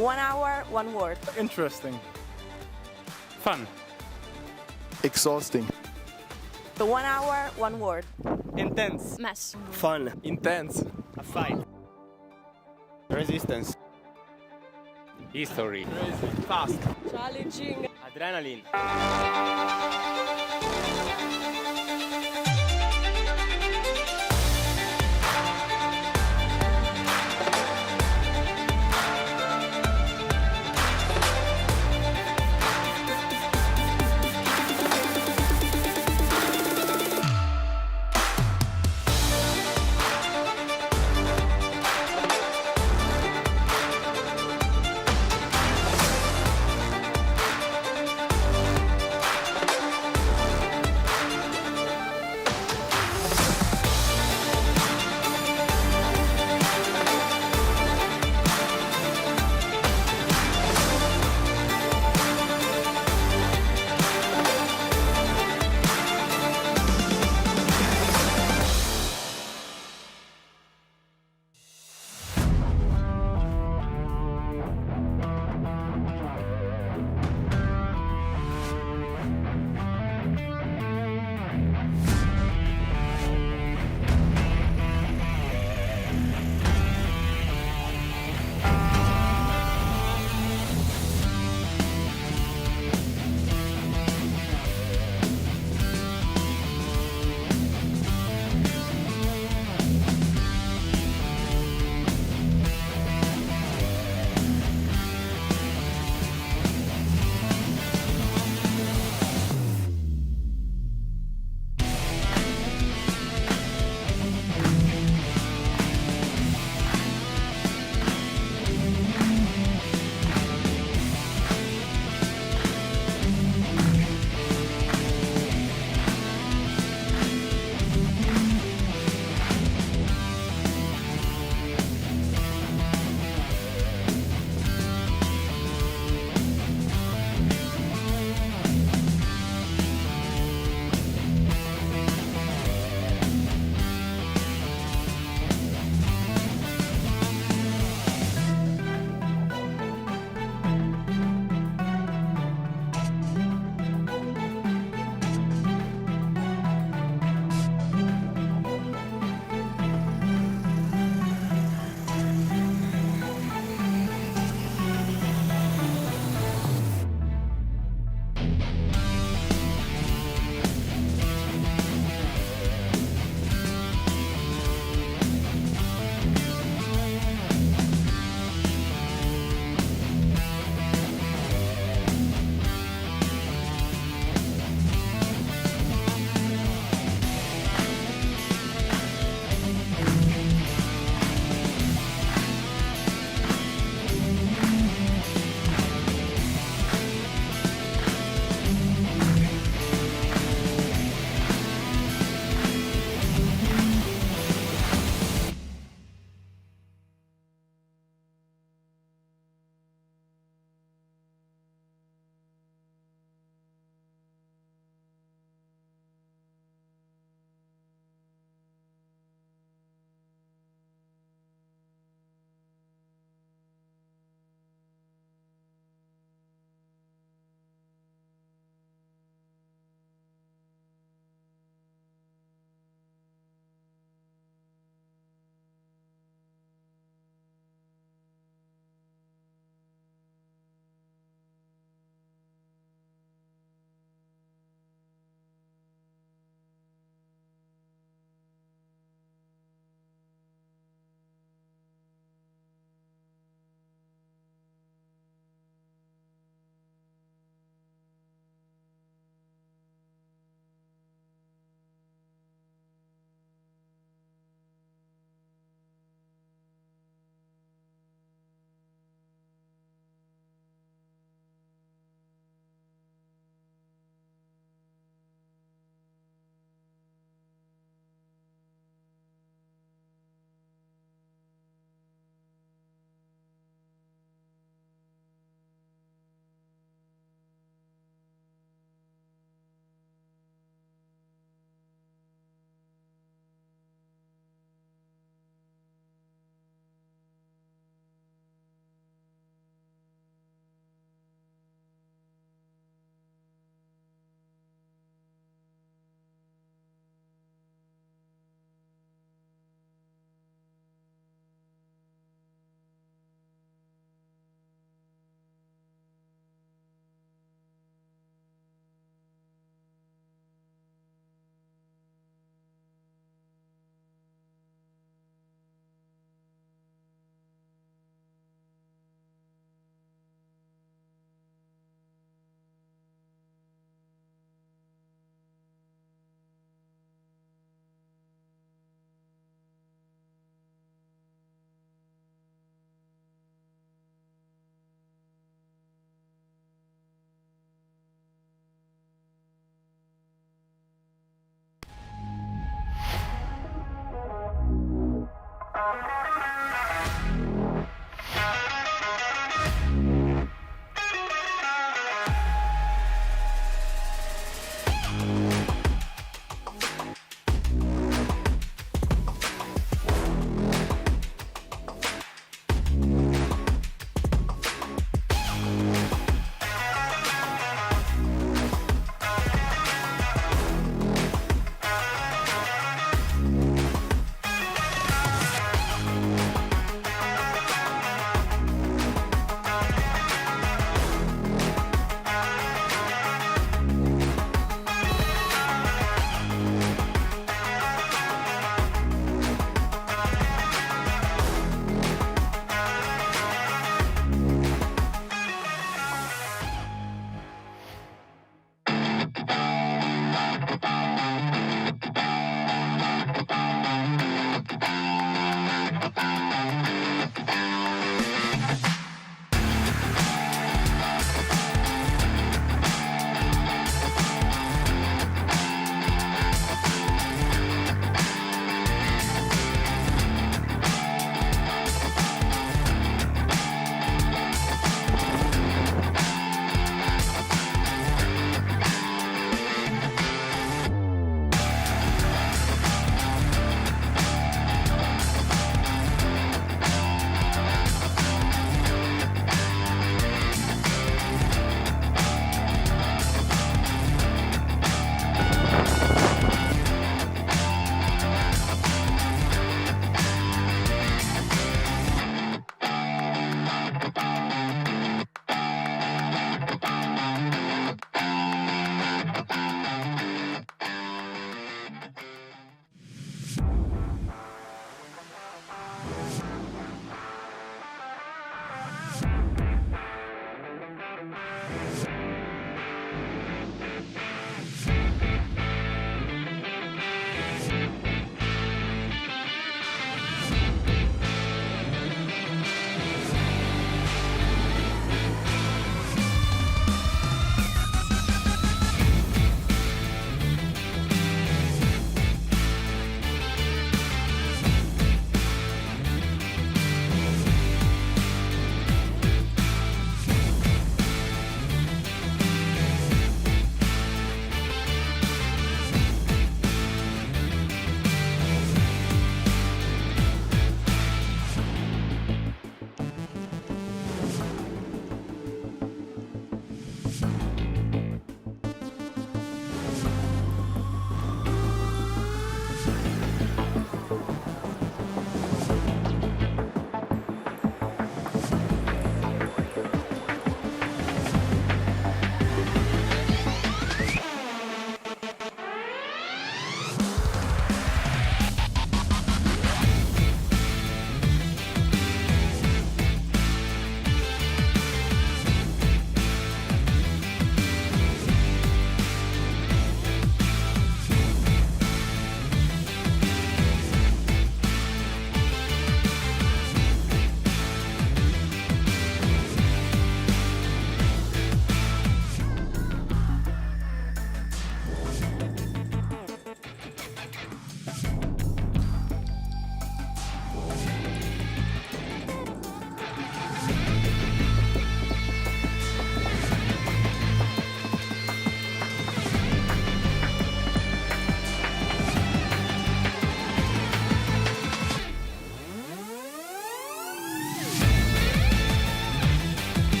The 1 hour, one word. Interesting. Fun. Exhausting. The 1 hour, one word. Intense. Mess. Fun. Intense. A fight. Resistance. History. Crazy. Fast. Challenging. Adrenaline.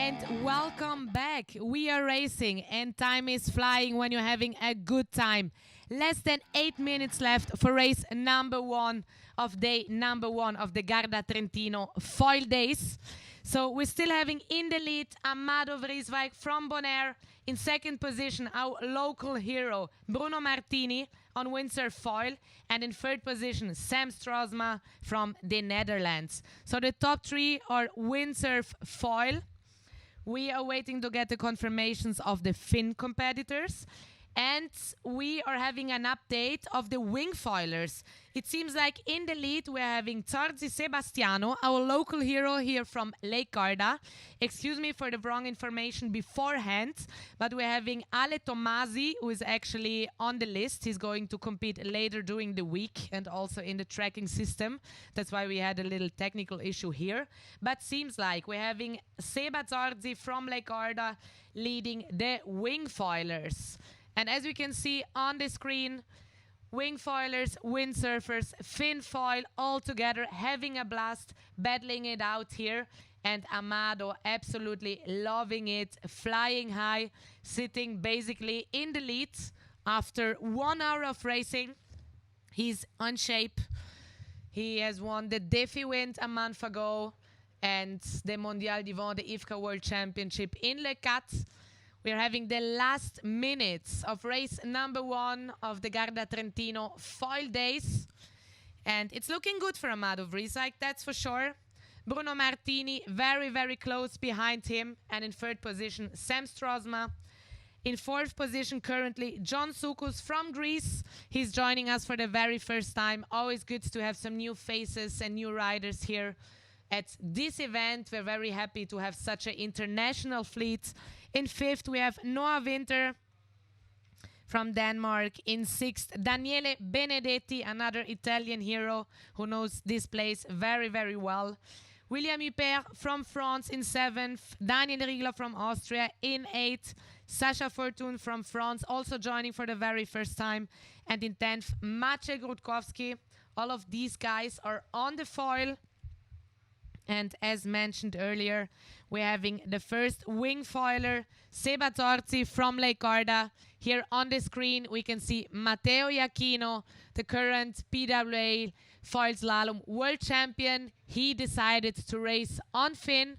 And welcome back. We are racing and time is flying when you're having a good time. Less than 8 minutes left for race number 1 of day number 1 of the Garda Trentino foil days. So we're still having in the lead Amado Vrieswijk from Bonaire. In second position, our local hero Bruno Martini on windsurf foil. And in third position, Sam Strosma from the Netherlands. So the top 3 are windsurf foil. We are waiting to get the confirmations of the Finn competitors. And we are having an update of the wing foilers. It seems like in the lead we're having Zorzi Sebastiano, our local hero here from Lake Garda. Excuse me for the wrong information beforehand, but we're having Ale Tomasi, who is actually on the list. He's going to compete later during the week and also in the tracking system. That's why we had a little technical issue here. But seems like we're having Seba Zorzi from Lake Garda leading the wing foilers. And as we can see on the screen, wing foilers, windsurfers, fin foil, all together having a blast, battling it out here. And Amado absolutely loving it, flying high, sitting basically in the lead after 1 hour of racing. He's on shape. He has won the Defi Wind a month ago and the Mondial du Vent, the IFCA World Championship in Le Cat. We're having the last minutes of race number 1 of the Garda Trentino foil days. And it's looking good for Amado Vrieswijk, that's for sure. Bruno Martini very, very close behind him. And in third position, Sam Strosma. In fourth position currently, John Soukous from Greece. He's joining us for the very first time. Always good to have some new faces and new riders here at this event. We're very happy to have such an international fleet. In fifth, we have Noah Winter from Denmark. In sixth, Daniele Benedetti, another Italian hero who knows this place very, very well. William Huppert from France in seventh. Daniel Riegler from Austria in eighth. Sasha Fortune from France also joining for the very first time. And in 10th, Maciej Grudkowski. All of these guys are on the foil. And as mentioned earlier, we're having the first wing foiler, Seba Zorzi from Lake Garda. Here on the screen, we can see Matteo Iachino, the current PWA foil slalom world champion. He decided to race on fin.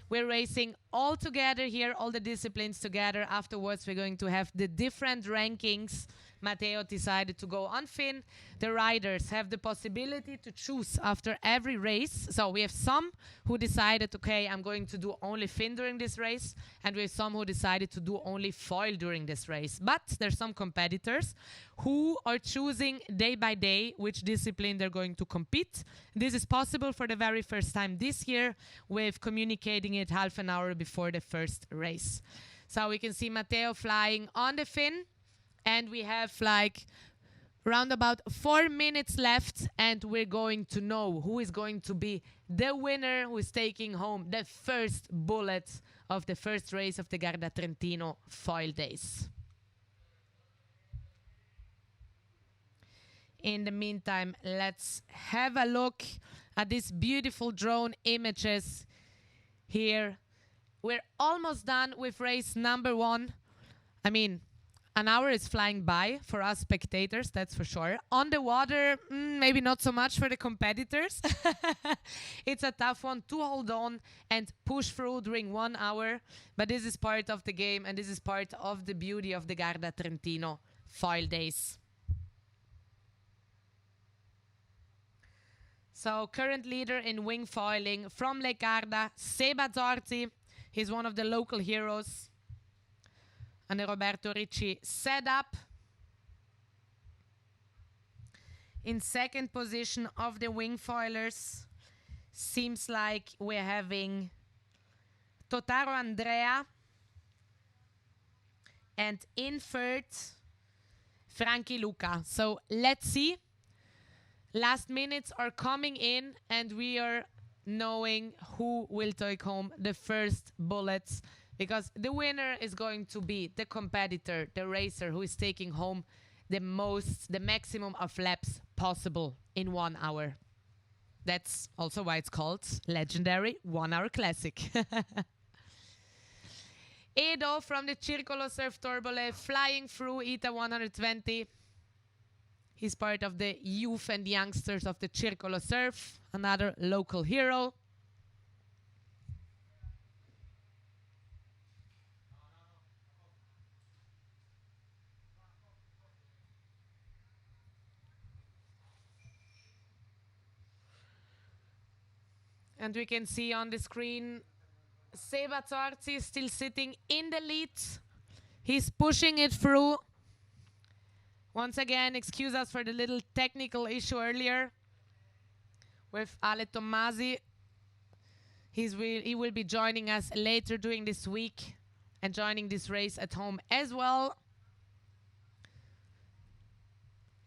We're racing all together here, all the disciplines together. Afterwards, we're going to have the different rankings. Matteo decided to go on fin. The riders have the possibility to choose after every race. So we have some who decided, okay, I'm going to do only fin during this race. And we have some who decided to do only foil during this race. But there's some competitors who are choosing day by day which discipline they're going to compete. This is possible for the very first time this year with communicating it half an hour before the first race. So we can see Matteo flying on the fin. And we have like around about 4 minutes left, and we're going to know who is going to be the winner, who is taking home the first bullet of the first race of the Garda Trentino foil days. In the meantime, let's have a look at these beautiful drone images here. We're almost done with race number 1. I mean, an hour is flying by for us spectators, that's for sure. On the water, maybe not so much for the competitors. It's a tough one to hold on and push through during 1 hour. But this is part of the game, and this is part of the beauty of the Garda Trentino foil days. So current leader in wing foiling from Lake Garda, Seba Zorzi. He's one of the local heroes. And the Roberto Ricci setup. In second position of the wing foilers, seems like we're having Totaro Andrea. And in third, Frankie Luca. So let's see. Last minutes are coming in, and we are knowing who will take home the first bullets. Because the winner is going to be the competitor, the racer who is taking home the maximum of laps possible in 1 hour. That's also why it's called legendary 1 hour classic. Edo from the Circolo Surf Torbole flying through ETA 120. He's part of the youth and youngsters of the Circolo Surf, another local hero. And we can see on the screen Seba Zorzi is still sitting in the lead. He's pushing it through. Once again, excuse us for the little technical issue earlier with Ale Tommasi. He will be joining us later during this week and joining this race at home as well.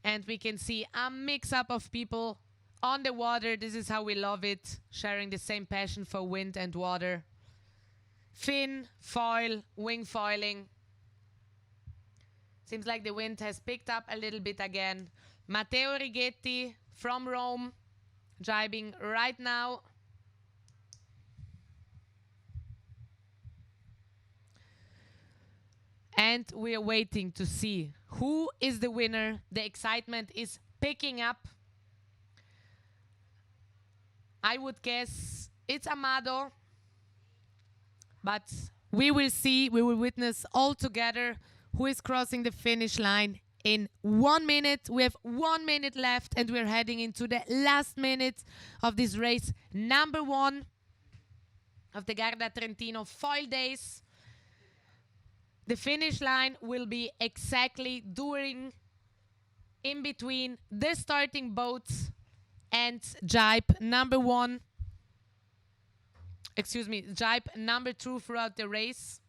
And we can see a mix-up of people on the water. This is how we love it, sharing the same passion for wind and water. Fin, foil, wing foiling. Seems like the wind has picked up a little bit again. Matteo Righetti from Rome, jibing right now. And we are waiting to see who is the winner. The excitement is picking up. I would guess it's Amado. But we will see, we will witness all together who is crossing the finish line in 1 minute. We have 1 minute left and we're heading into the last minute of this race. Number 1 of the Garda Trentino foil days. The finish line will be exactly in between the starting boats and jibe number 1. Jibe number 2 throughout the race.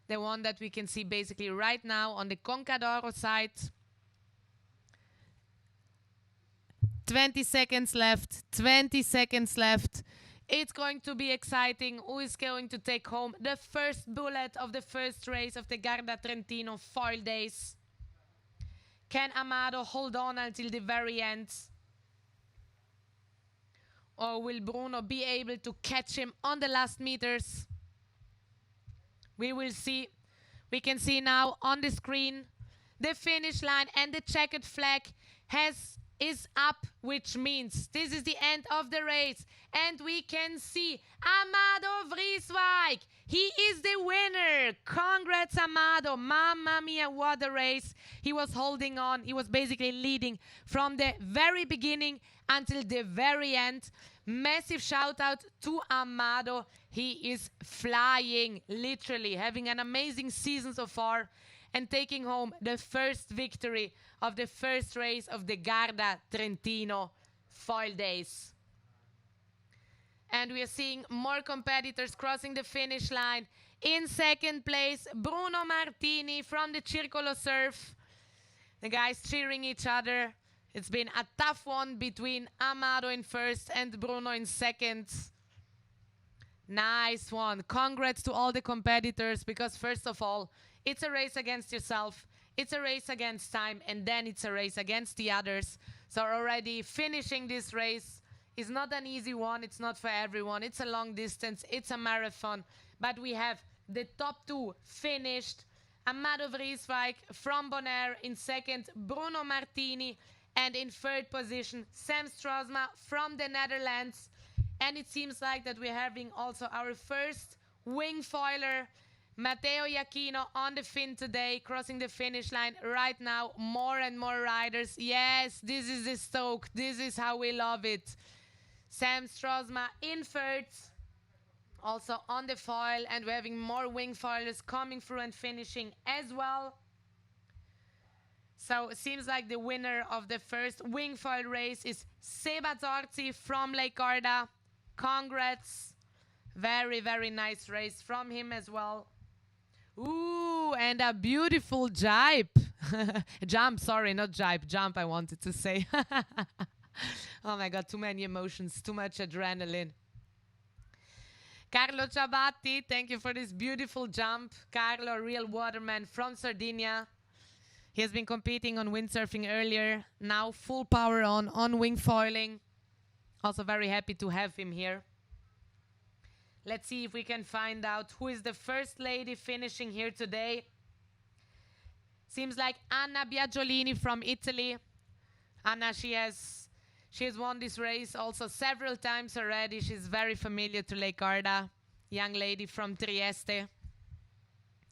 The one that we can see basically right now on the Concadoro side. 20 seconds left, 20 seconds left. It's going to be exciting. Who is going to take home the first bullet of the first race of the Garda Trentino foil days? Can Amado hold on until the very end? Or will Bruno be able to catch him on the last meters? We will see. We can see now on the screen the finish line and the checkered flag is up, which means this is the end of the race. And we can see Amado Vrieswijk. He is the winner. Congrats, Amado. Mamma mia, what a race. He was holding on. He was basically leading from the very beginning until the very end. Massive shout out to Amado. He is flying, literally, having an amazing season so far and taking home the first victory of the first race of the Garda Trentino foil days. And we are seeing more competitors crossing the finish line. In second place, Bruno Martini from the Circolo Surf. The guys cheering each other. It's been a tough one between Amado in first and Bruno in second. Nice one. Congrats to all the competitors, because first of all, it's a race against yourself. It's a race against time, and then it's a race against the others. So already finishing this race is not an easy one. It's not for everyone. It's a long distance. It's a marathon. But we have the top 2 finished. Amado Vrieswijk from Bonaire in second, Bruno Martini, and in third position, Sam Strosma from the Netherlands. And it seems like that we're having also our first wing foiler, Matteo Iachino, on the fin today, crossing the finish line right now. More and more riders. Yes, this is the Stoke. This is how we love it. Sam Strosma in third, also on the foil, and we're having more wing foilers coming through and finishing as well. So it seems like the winner of the first wing foil race is Seba Zorzi from Lake Garda. Congrats. Very, very nice race from him as well. Ooh, and a beautiful jibe. Jump, sorry, not jibe. Jump, I wanted to say. Oh my God, too many emotions, too much adrenaline. Carlo Ciabatti, thank you for this beautiful jump. Carlo, a real waterman from Sardinia. He has been competing on windsurfing earlier. Now full power on wing foiling. Also very happy to have him here. Let's see if we can find out who is the first lady finishing here today. Seems like Anna Biagiolini from Italy. Anna, she has won this race also several times already. She's very familiar to Lake Garda. Young lady from Trieste.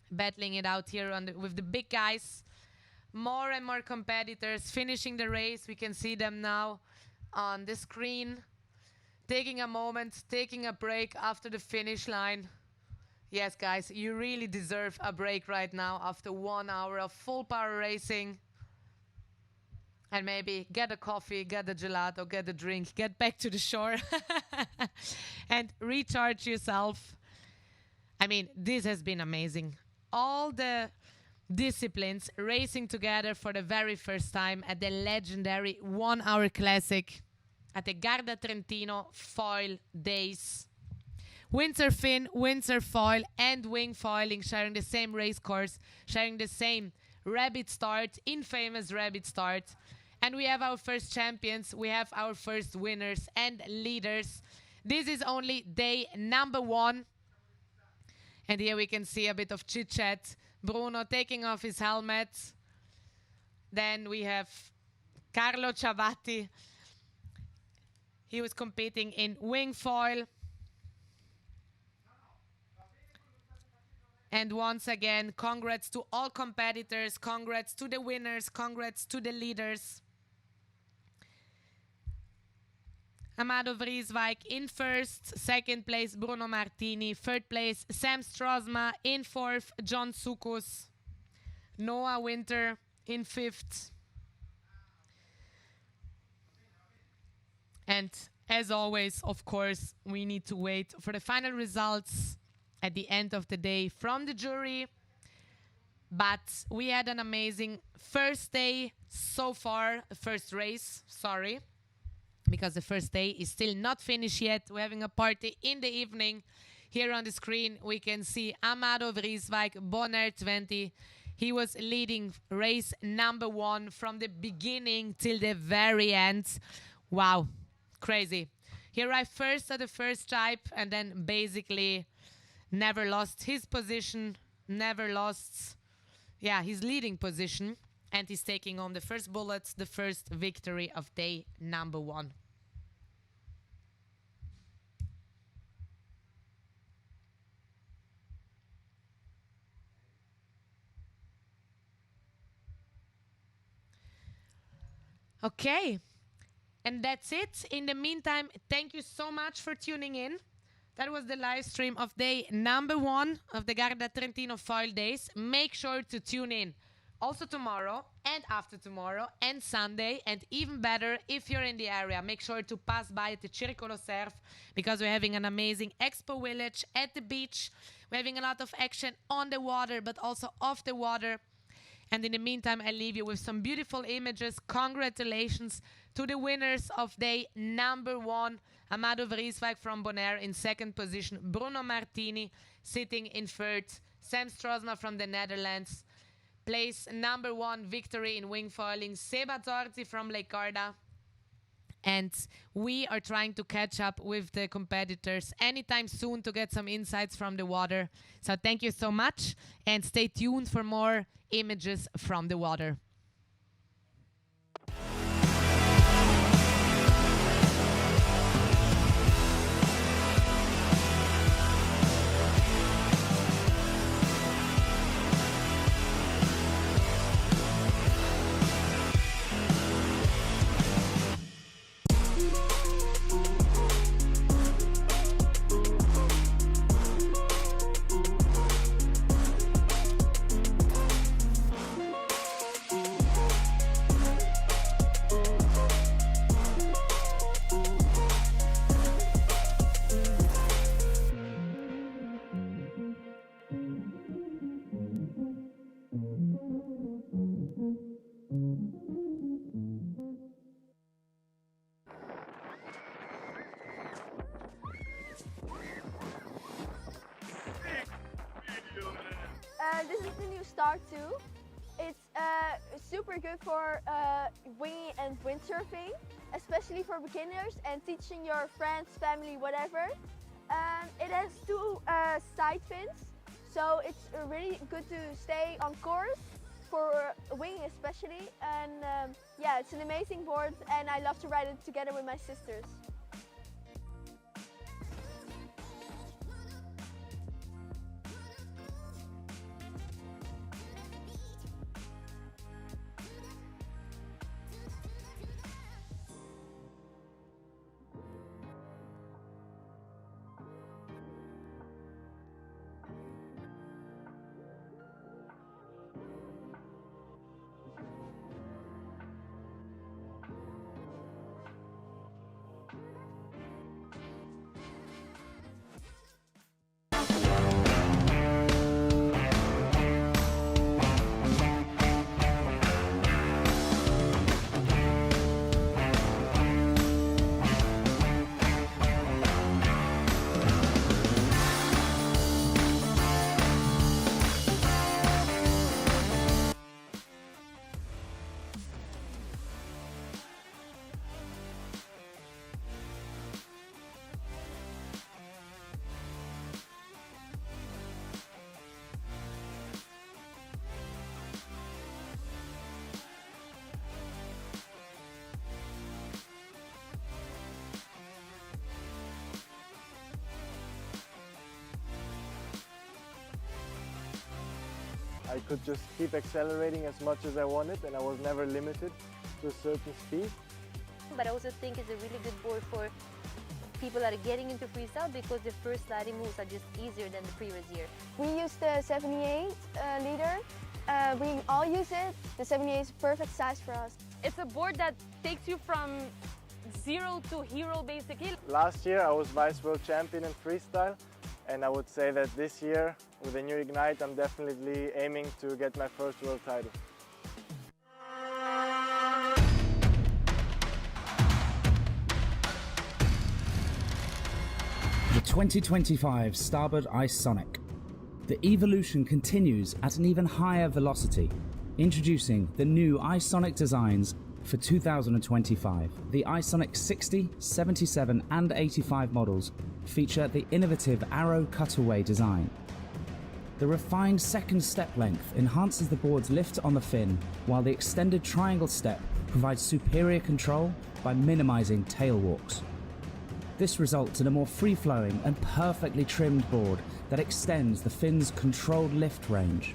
Battling it out here with the big guys. More and more competitors finishing the race. We can see them now on the screen. Taking a moment, taking a break after the finish line. Yes, guys, you really deserve a break right now after 1 hour of full power racing. And maybe get a coffee, get a gelato, get a drink, get back to the shore and recharge yourself. I mean, this has been amazing. All the disciplines racing together for the very first time at the legendary 1 hour classic at the Garda Trentino foil days. Windsurfing, windsurfoil, and wing foiling sharing the same race course, sharing the same rabbit start, infamous rabbit start. And we have our first champions, we have our first winners and leaders. This is only day number 1. And here we can see a bit of chit-chat. Bruno taking off his helmet. Then we have Carlo Ciavatti. He was competing in wing foil. And once again, congrats to all competitors, congrats to the winners, congrats to the leaders. Amado Vrieswijk in first, second place Bruno Martini, third place Sam Strosma, in fourth John Sukus, Noah Winter in fifth. And as always, of course, we need to wait for the final results at the end of the day from the jury. But we had an amazing first day so far, first race, sorry, because the first day is still not finished yet. We're having a party in the evening. Here on the screen, we can see Amado Vrieswijk, Bonaire 20. He was leading race number 1 from the beginning till the very end. Wow, crazy. He arrived first at the first stripe and then basically never lost his position, never lost, his leading position. And he's taking home the first bullets, the first victory of day number 1. Okay, and that's it. In the meantime, thank you so much for tuning in. That was the live stream of day number 1 of the Garda Trentino Foil Days. Make sure to tune in also tomorrow and after tomorrow and Sunday, and even better if you're in the area, make sure to pass by at the Circolo Surf because we're having an amazing expo village at the beach. We're having a lot of action on the water but also off the water. And in the meantime, I leave you with some beautiful images. Congratulations to the winners of day number 1. Amado Vrieswijk from Bonaire in second position. Bruno Martini sitting in third. Sam Strosma from the Netherlands. Place number 1 victory in wing foiling. Seba Zorzi from Lake Garda. And we are trying to catch up with the competitors anytime soon to get some insights from the water. So thank you so much and stay tuned for more images from the water. This is the new Star 2. It's super good for winging and windsurfing, especially for beginners and teaching your friends, family, whatever. It has two side fins, so it's really good to stay on course for winging especially. And yeah, it's an amazing board, and I love to ride it together with my sisters. I could just keep accelerating as much as I wanted, and I was never limited to a certain speed. But I also think it's a really good board for people that are getting into freestyle because the first sliding moves are just easier than the previous year. We use the 78 liter. We all use it. The 78 is perfect size for us. It's a board that takes you from zero to hero basically. Last year I was vice world champion in freestyle, and I would say that this year with the new Ignite I'm definitely aiming to get my first world title. The 2025 Starboard Ice Sonic. The evolution continues at an even higher velocity, introducing the new Ice Sonic designs for 2025. The Ice Sonic 60, 77 and 85 models feature the innovative arrow cutaway design. The refined second step length enhances the board's lift on the fin, while the extended triangle step provides superior control by minimizing tail walks. This results in a more free-flowing and perfectly trimmed board that extends the fin's controlled lift range.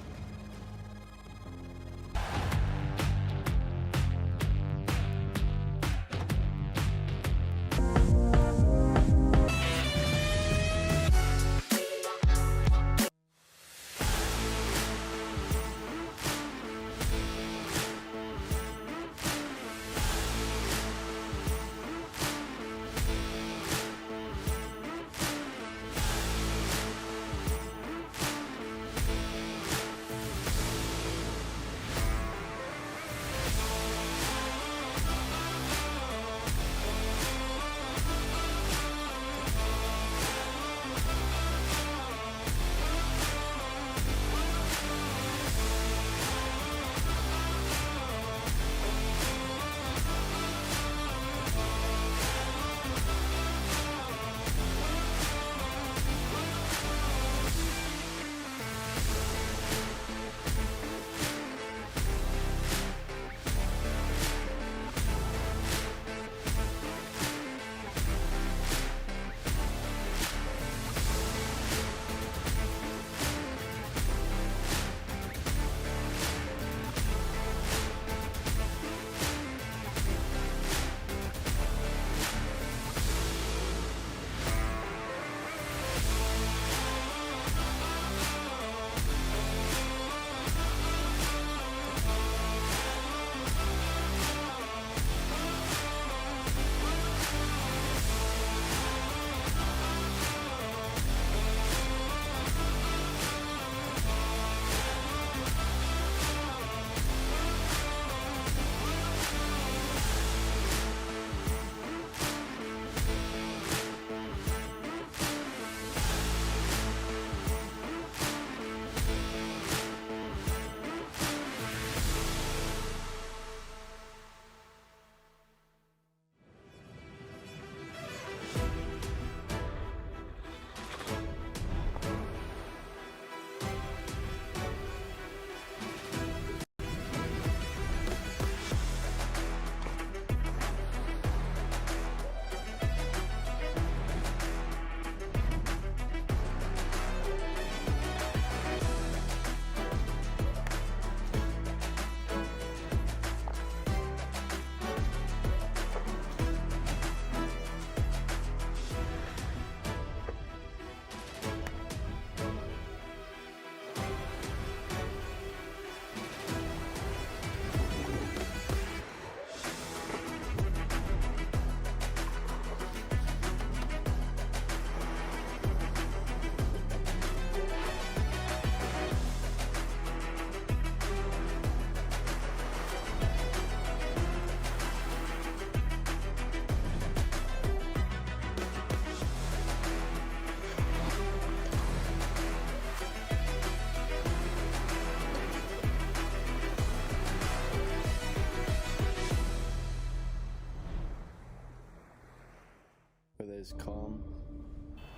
there's calm,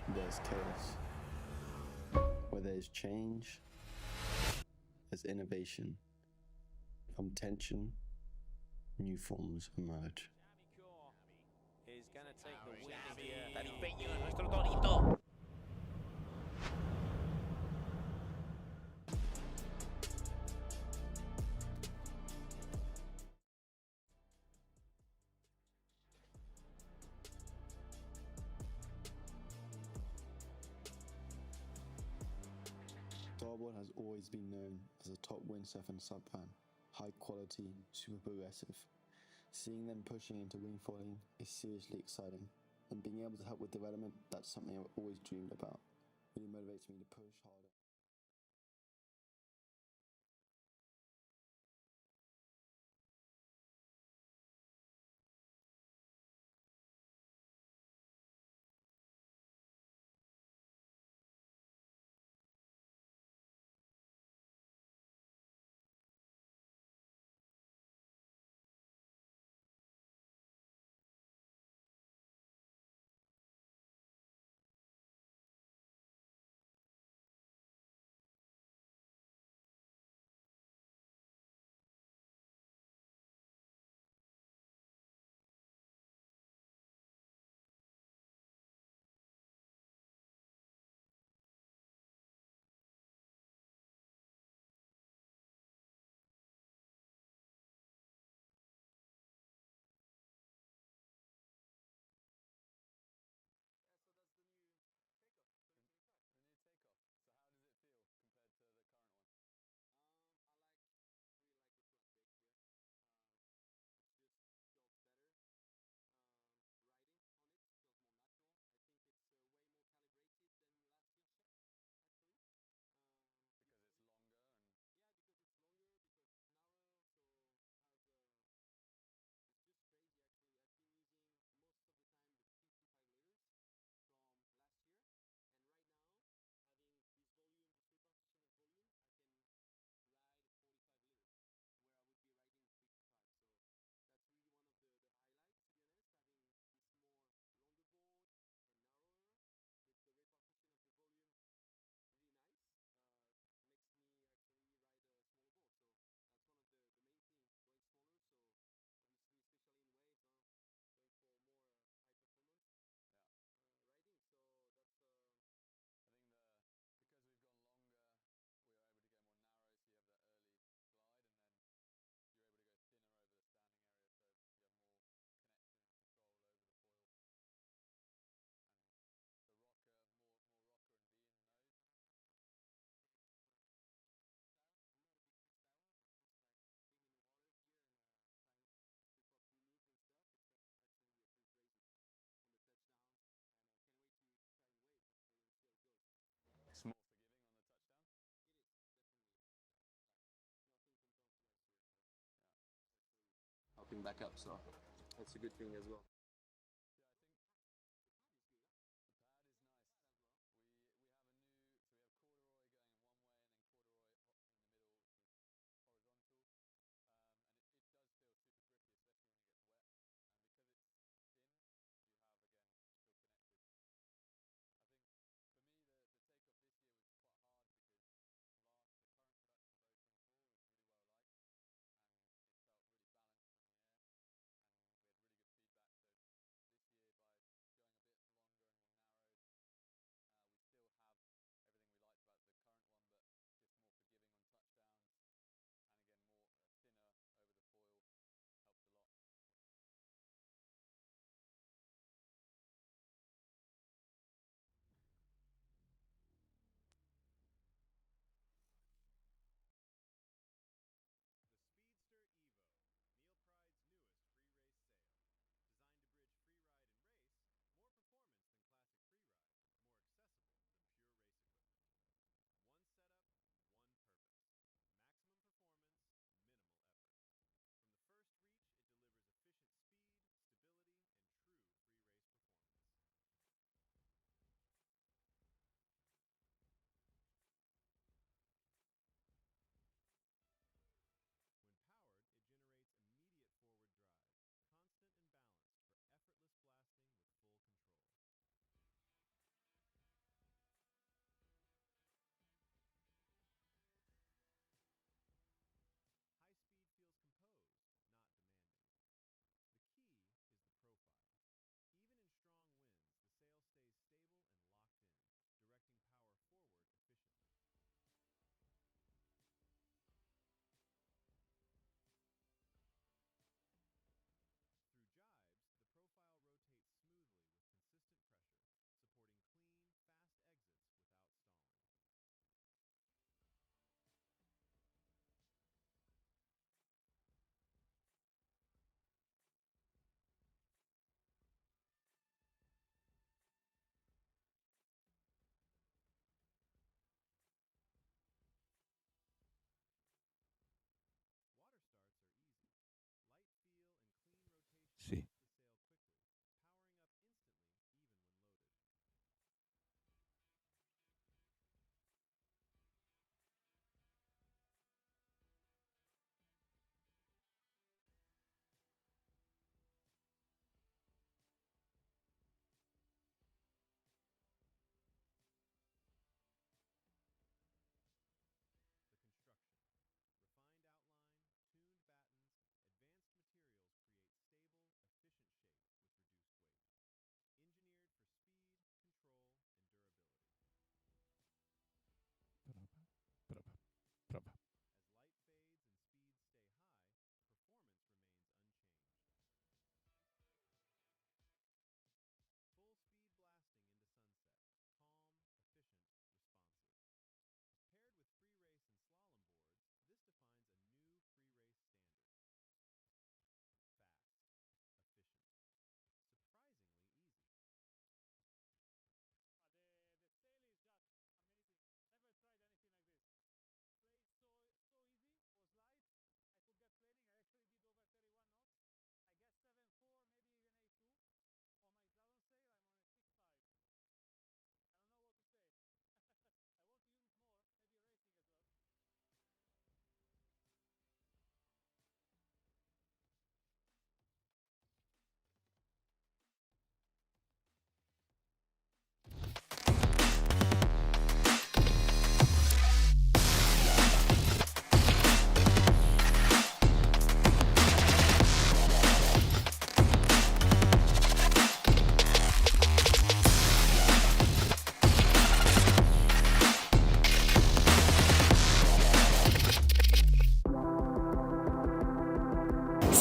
there's chaos. Where there's change, there's innovation. From tension, new forms emerge. Is gonna take the win here. Dall'impegno del nostro Tonito. Torbole has always been known as a top windsurf and sub-fan, high quality, super progressive. Seeing them pushing into wingfoiling is seriously exciting, and being able to help with development, that's something I've always dreamed about. It really motivates me to push harder. Helping back up, so that's a good thing as well.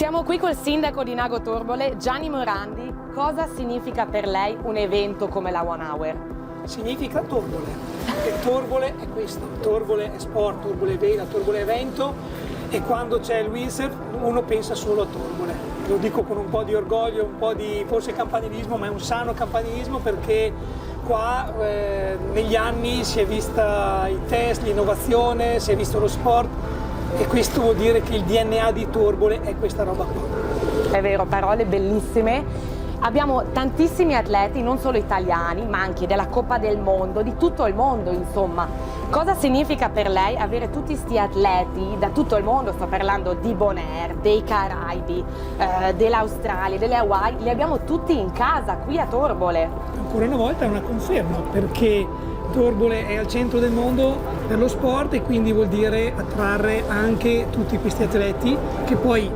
Siamo qui col sindaco di Nago Torbole, Gianni Morandi. Cosa significa per lei un evento come la One Hour? Significa Torbole, e Torbole è questo, Torbole è sport, Torbole è vela, Torbole è evento, e quando c'è il windsurf uno pensa solo a Torbole. Lo dico con un po' di orgoglio, un po' di forse campanilismo, ma è un sano campanilismo, perché qua negli anni si è vista i test, l'innovazione, si è visto lo sport, e questo vuol dire che il DNA di Torbole è questa roba qua. È vero, parole bellissime. Abbiamo tantissimi atleti, non solo italiani, ma anche della Coppa del Mondo, di tutto il mondo, insomma. Cosa significa per lei avere tutti questi atleti da tutto il mondo? Sto parlando di Bonaire, dei Caraibi, dell'Australia, delle Hawaii, li abbiamo tutti in casa, qui a Torbole. Ancora una volta è una conferma, perché Torbole è al centro del mondo per lo sport, e quindi vuol dire attrarre anche tutti questi atleti, che poi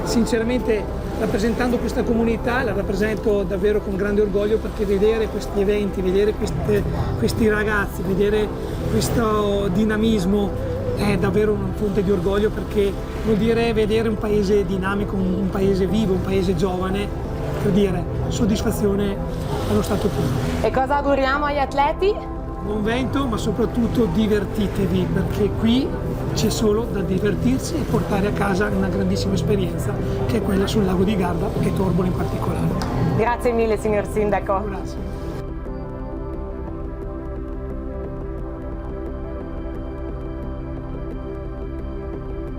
sinceramente, rappresentando questa comunità, la rappresento davvero con grande orgoglio, perché vedere questi eventi, vedere questi ragazzi, vedere questo dinamismo è davvero una fonte di orgoglio, perché vuol dire vedere un paese dinamico, un paese vivo, un paese giovane, per dire soddisfazione allo stato puro. E cosa auguriamo agli atleti? Buon vento, ma soprattutto divertitevi, perché qui c'è solo da divertirsi e portare a casa una grandissima esperienza, che è quella sul lago di Garda e Torbole in particolare. Grazie mille, signor Sindaco. Grazie.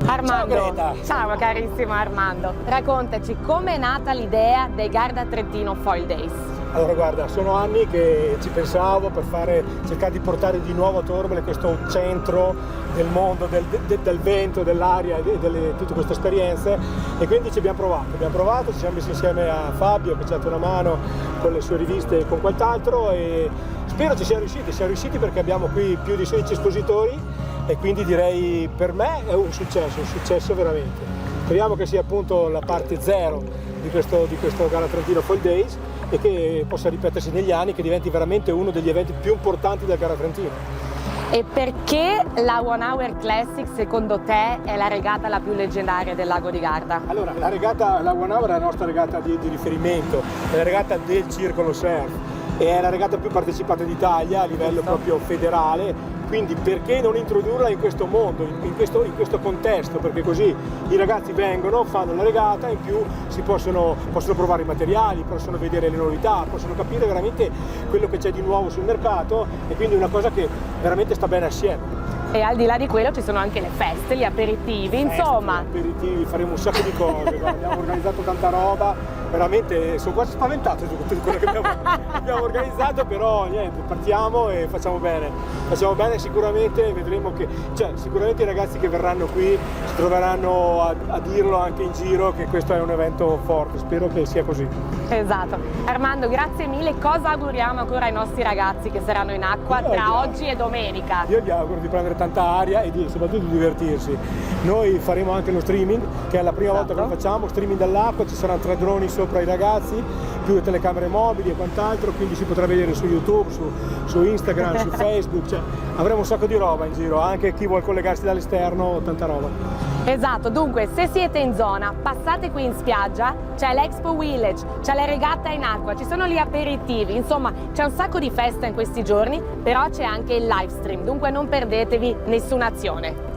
Armando, Ciao Greta. ciao carissimo Armando, raccontaci com'è nata l'idea dei Garda Trentino Foil Days. Allora guarda, sono anni che ci pensavo per cercare di portare di nuovo a Torbole questo centro del mondo, del vento, dell'aria e di tutte queste esperienze, e quindi ci abbiamo provato, ci siamo messi insieme a Fabio che ci ha dato una mano con le sue riviste e con quant'altro, e spero ci siamo riusciti perché abbiamo qui più di 16 espositori, e quindi direi per me è un successo veramente. Speriamo che sia appunto la parte zero di questo Garda Trentino Foil Days, e che possa ripetersi negli anni, che diventi veramente uno degli eventi più importanti del Garda Trentino. E perché la One Hour Classic secondo te è la regata la più leggendaria del lago di Garda? Allora, la One Hour è la nostra regata di riferimento, è la regata del circolo surf, e è la regata più partecipata d'Italia a livello proprio federale. Quindi perché non introdurla in questo mondo, in questo contesto, perché così i ragazzi vengono, fanno la regata, in più si possono provare i materiali, possono vedere le novità, possono capire veramente quello che c'è di nuovo sul mercato, e quindi è una cosa che veramente sta bene assieme. E al di là di quello ci sono anche le feste, gli aperitivi, insomma. Gli aperitivi, faremo un sacco di cose, abbiamo organizzato tanta roba, veramente sono quasi spaventato di tutto quello che abbiamo organizzato, però niente, partiamo e facciamo bene, sicuramente vedremo sicuramente i ragazzi che verranno qui si troveranno a dirlo anche in giro che questo è un evento forte, spero che sia così. Esatto. Armando, grazie mille, cosa auguriamo ancora ai nostri ragazzi che saranno in acqua tra oggi e domenica? Io gli auguro di prendere tanta aria e soprattutto di divertirsi. Noi faremo anche lo streaming, che è la prima volta che lo facciamo, streaming dall'acqua, ci saranno 3 droni sopra i ragazzi, più le telecamere mobili e quant'altro, quindi si potrà vedere su YouTube, su Instagram, su Facebook, avremo un sacco di roba in giro, anche chi vuole collegarsi dall'esterno, tanta roba. Esatto, dunque se siete in zona, passate qui in spiaggia, c'è l'Expo Village, c'è la regata in acqua, ci sono gli aperitivi, insomma c'è un sacco di festa in questi giorni, però c'è anche il live stream, dunque non perdetevi nessuna azione.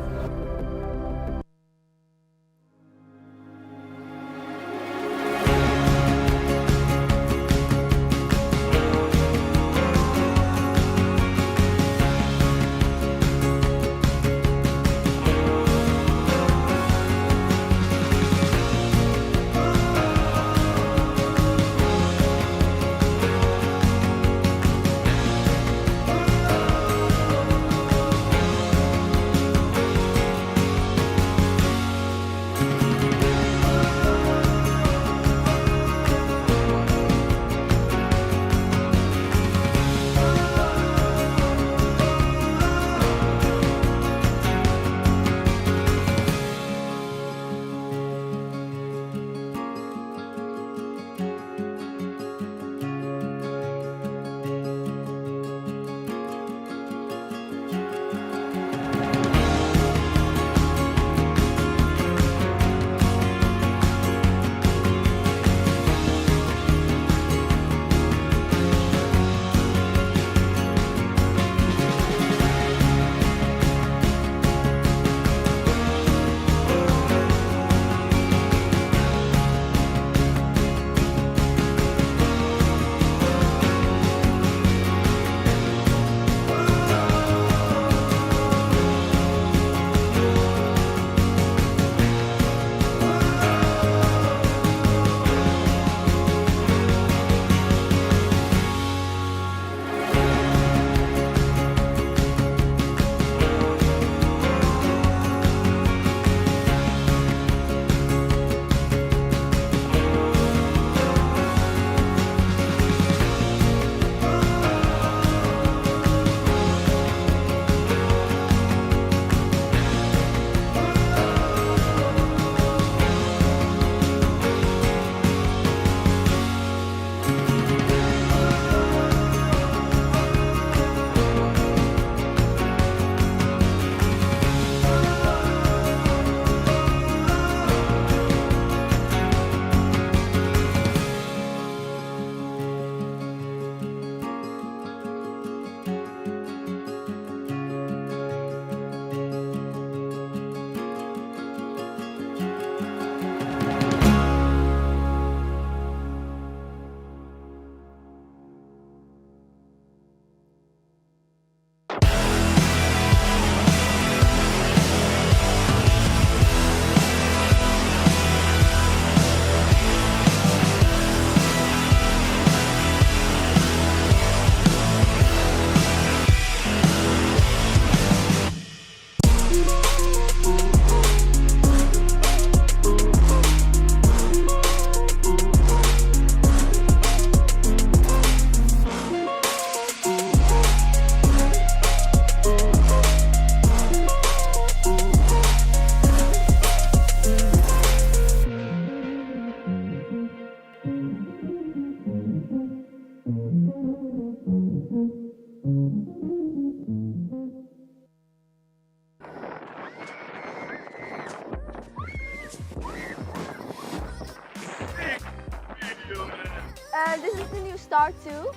start too.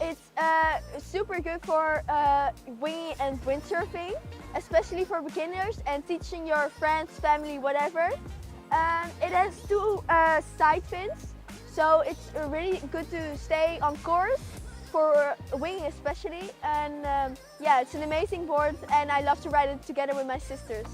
It's super good for winging and windsurfing, especially for beginners and teaching your friends, family, whatever. It has two side fins, so it's really good to stay on course for winging especially. And yeah, it's an amazing board and I love to ride it together with my sisters.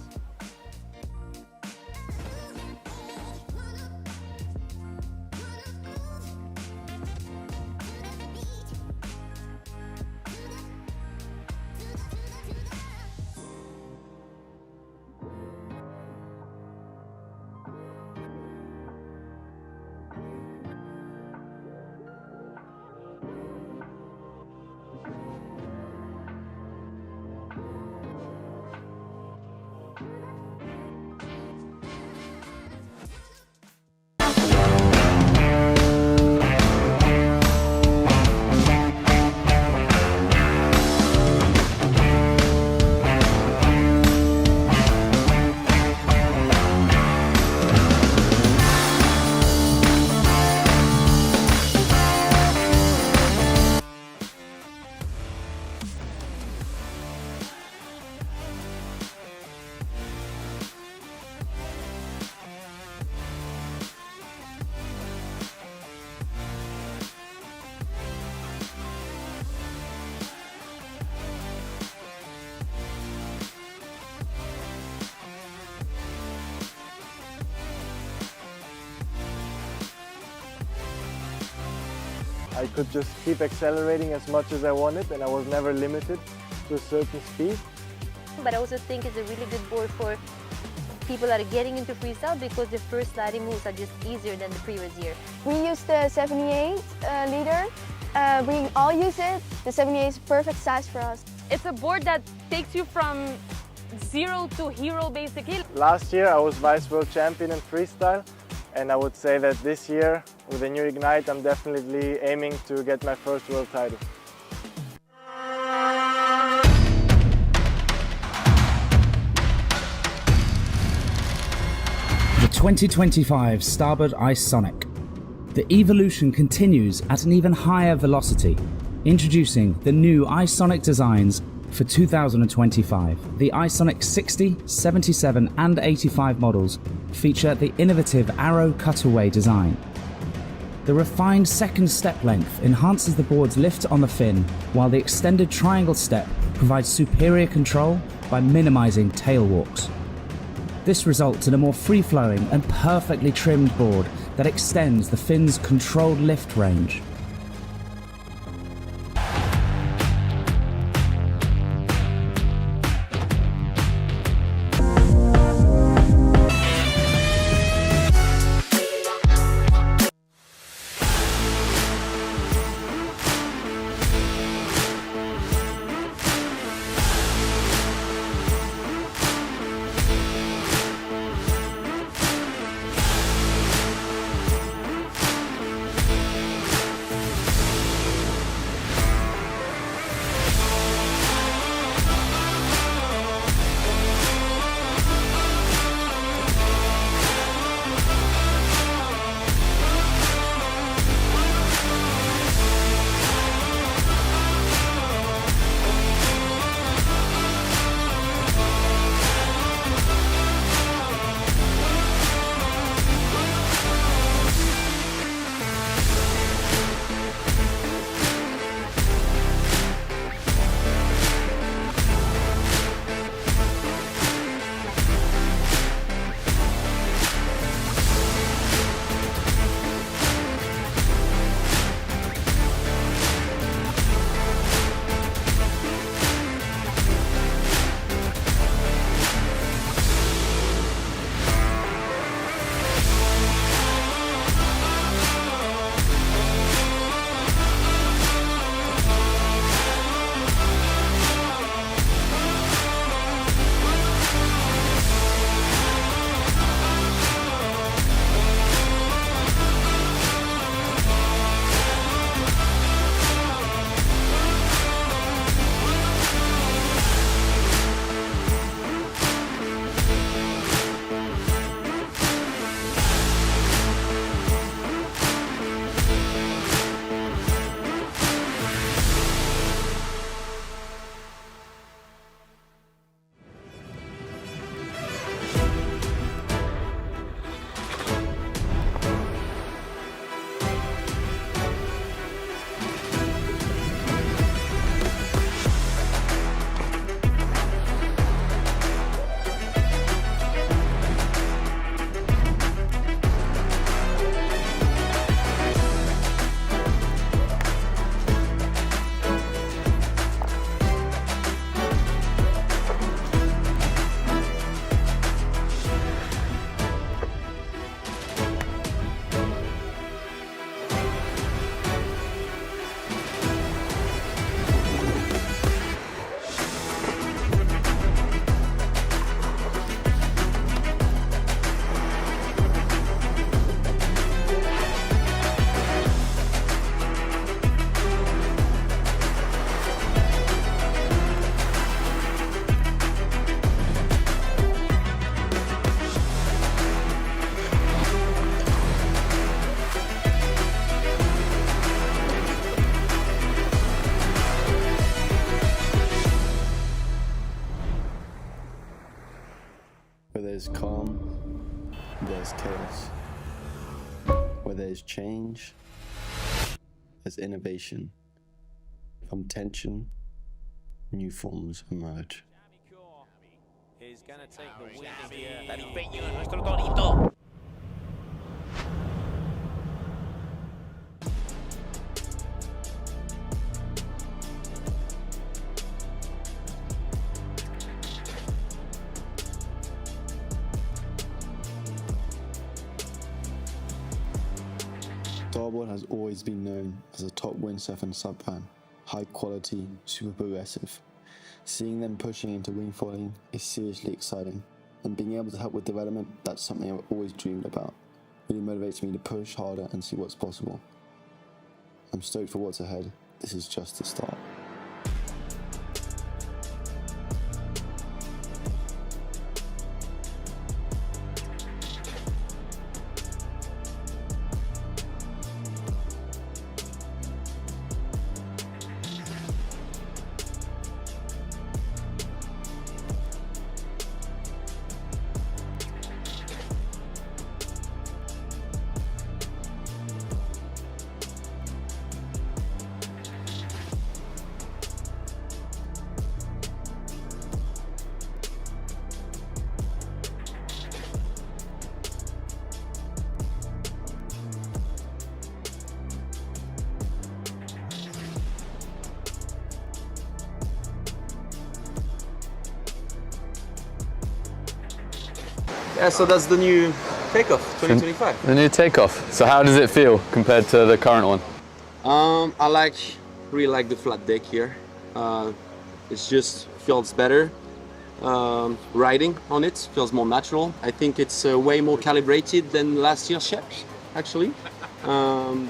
I could just keep accelerating as much as I wanted and I was never limited to a certain speed. But I also think it's a really good board for people that are getting into freestyle because the first sliding moves are just easier than the previous year. We use the 78 liter. We all use it. The 78 is a perfect size for us. It's a board that takes you from zero to hero basically. Last year I was vice world champion in freestyle, and I would say that this year with the new Ignite I'm definitely aiming to get my first world title. The 2025 Starboard Ice Sonic. The evolution continues at an even higher velocity, introducing the new Ice Sonic designs for 2025. The Ice Sonic 60, 77 and 85 models feature the innovative arrow cutaway design. The refined second step length enhances the board's lift on the fin, while the extended triangle step provides superior control by minimizing tail walks. This results in a more free-flowing and perfectly trimmed board that extends the fin's controlled lift range. Where there's calm, there's chaos. Where there's change, there's innovation. From tension, new forms emerge. Is gonna take the win here. Dall'impegno del nuestro Tonito. Torbole has always been known as a top windsurf and subpan, high quality, super progressive. Seeing them pushing into wingfoiling is seriously exciting, and being able to help with development, that's something I've always dreamed about. Really motivates me to push harder and see what's possible. I'm stoked for what's ahead. This is just the start. Yeah, so that's the new takeoff, 2025. The new takeoff. So how does it feel compared to the current one? I really like the flat deck here. It just feels better. Riding on it feels more natural. I think it's way more calibrated than last year's shapes, actually.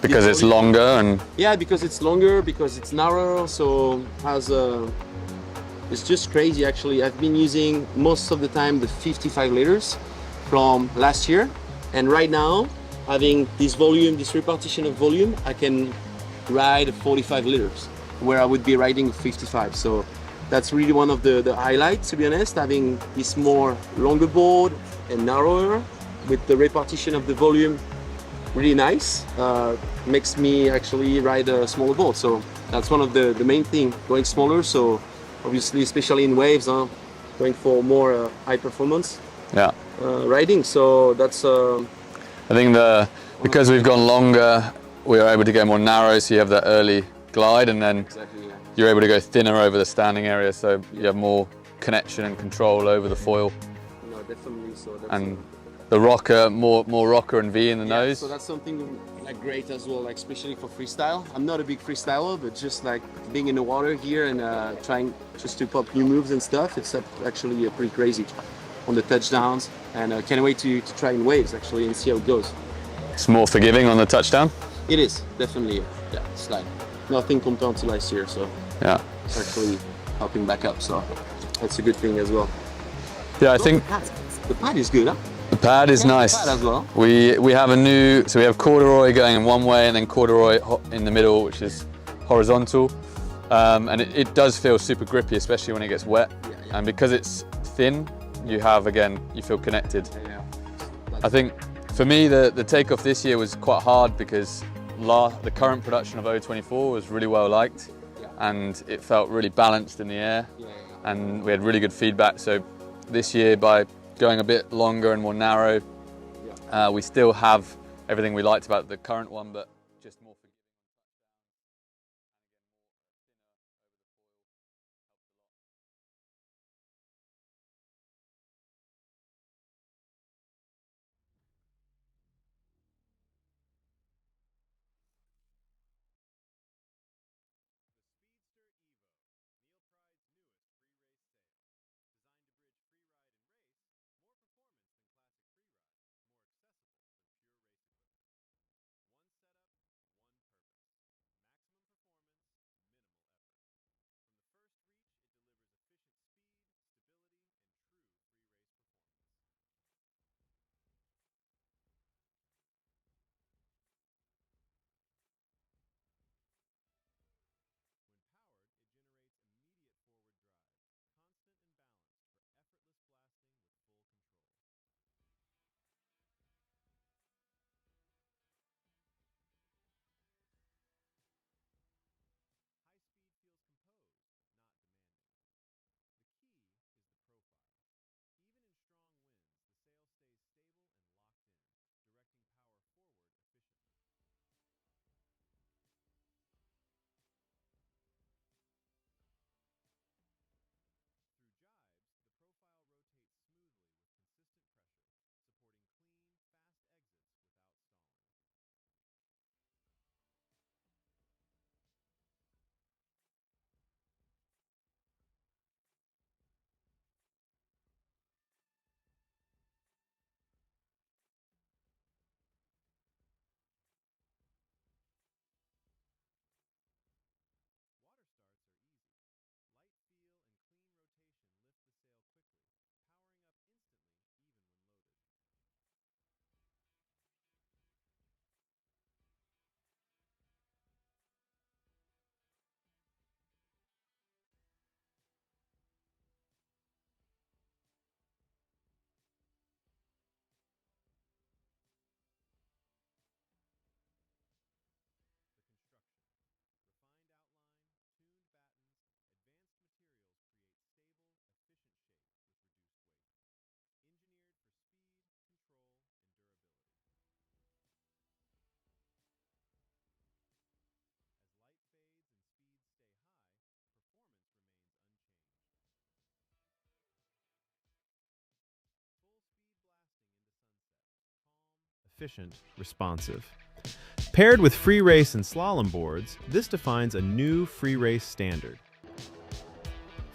Because it's longer and... Yeah, because it's longer, because it's narrower, so it's just crazy actually. I've been using most of the time the 55 liters from last year, and right now, having this volume, this repartition of volume, I can ride 45 liters, where I would be riding 55. So that's really one of the highlights, to be honest, having this more longer board and narrower with the repartition of the volume. Really nice, makes me actually ride a smaller board. So that's one of the main thing, going smaller. So obviously, especially in waves, going for more high performance riding. So that's I think because we've gone longer, we are able to go more narrow, so you have that early glide, and then you're able to go thinner over the standing area, so you have more connection and control over the foil. No, definitely. So that's and the rocker, more rocker and V in the nose. So that's something like great as well, like especially for freestyle. I'm not a big freestyler, but just like being in the water here and trying just to pop new moves and stuff, it's actually pretty crazy on the touchdowns, and can't wait to try in waves actually and see how it goes. It's more forgiving on the touchdown? It is, definitely. Yeah, it's like nothing compared to last year, so yeah, it's actually helping back up, so that's a good thing as well. Yeah, I think the pad is good, huh? The pad is nice. The pad as well. We have a new, so we have corduroy going in one way and then corduroy in the middle, which is horizontal, and it does feel super grippy, especially when it gets wet. And because it's thin, you feel connected. I think for me the takeoff this year was quite hard because the current production of O24 was really well liked, and it felt really balanced in the air, and we had really good feedback. So this year, by going a bit longer and more narrow, we still have everything we liked about the current one, but just more forgiving. efficient, responsive. Paired with free race and slalom boards, this defines a new free race standard.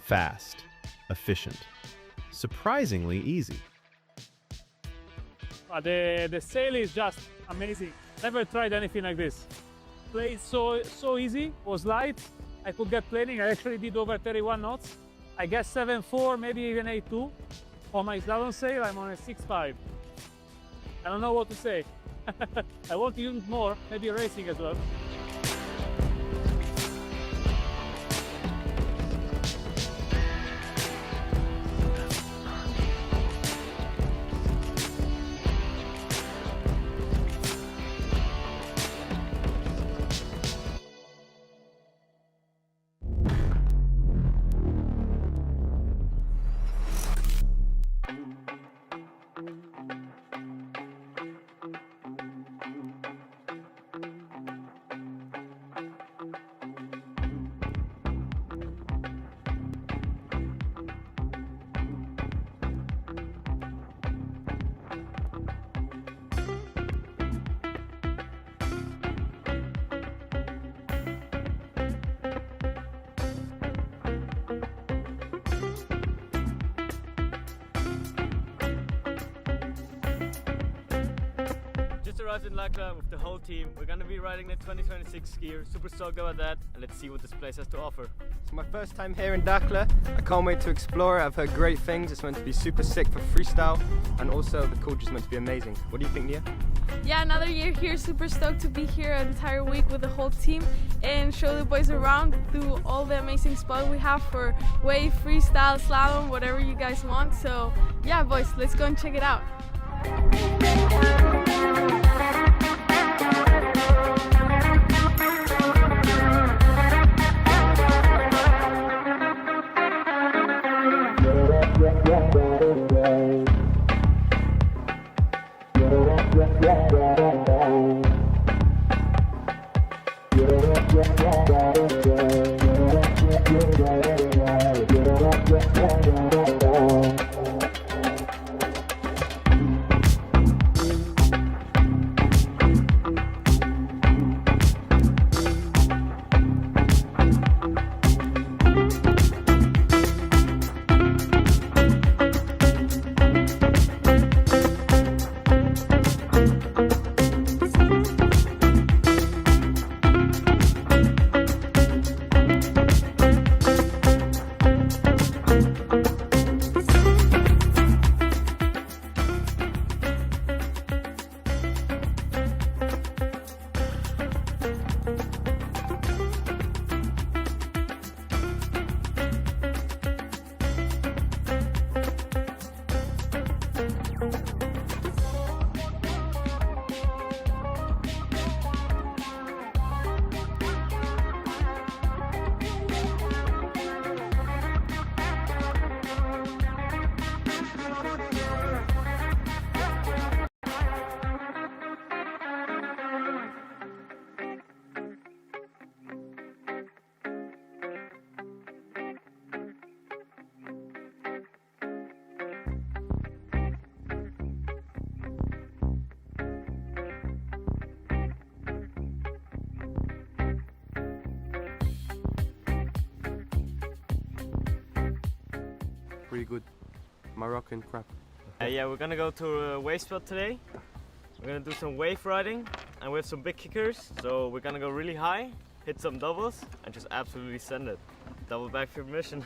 Fast, efficient, surprisingly easy. The sail is just amazing. Never tried anything like this. Play so easy, was light. I could get planing. I actually did over 31 knots. I guess 7.4, maybe even 8.2. On my slalom sail, I'm on a 6.5. I don't know what to say. I want to use more, maybe racing as well. Arrived in Dakar with the whole team. We're gonna be riding the 2026 skier. Super stoked about that, and let's see what this place has to offer. It's my first time here in Dakar. I can't wait to explore. I've heard great things. It's meant to be super sick for freestyle, and also the culture is meant to be amazing. What do you think, Nia? Yeah, another year here. Super stoked to be here an entire week with the whole team and show the boys around through all the amazing spots we have for wave, freestyle, slalom, whatever you guys want. So yeah, boys, let's go and check it out. Pretty good Moroccan crap. Yeah, we're gonna go to a wave spot today. We're gonna do some wave riding, and we have some big kickers. So we're gonna go really high, hit some doubles, and just absolutely send it. Double backflip mission.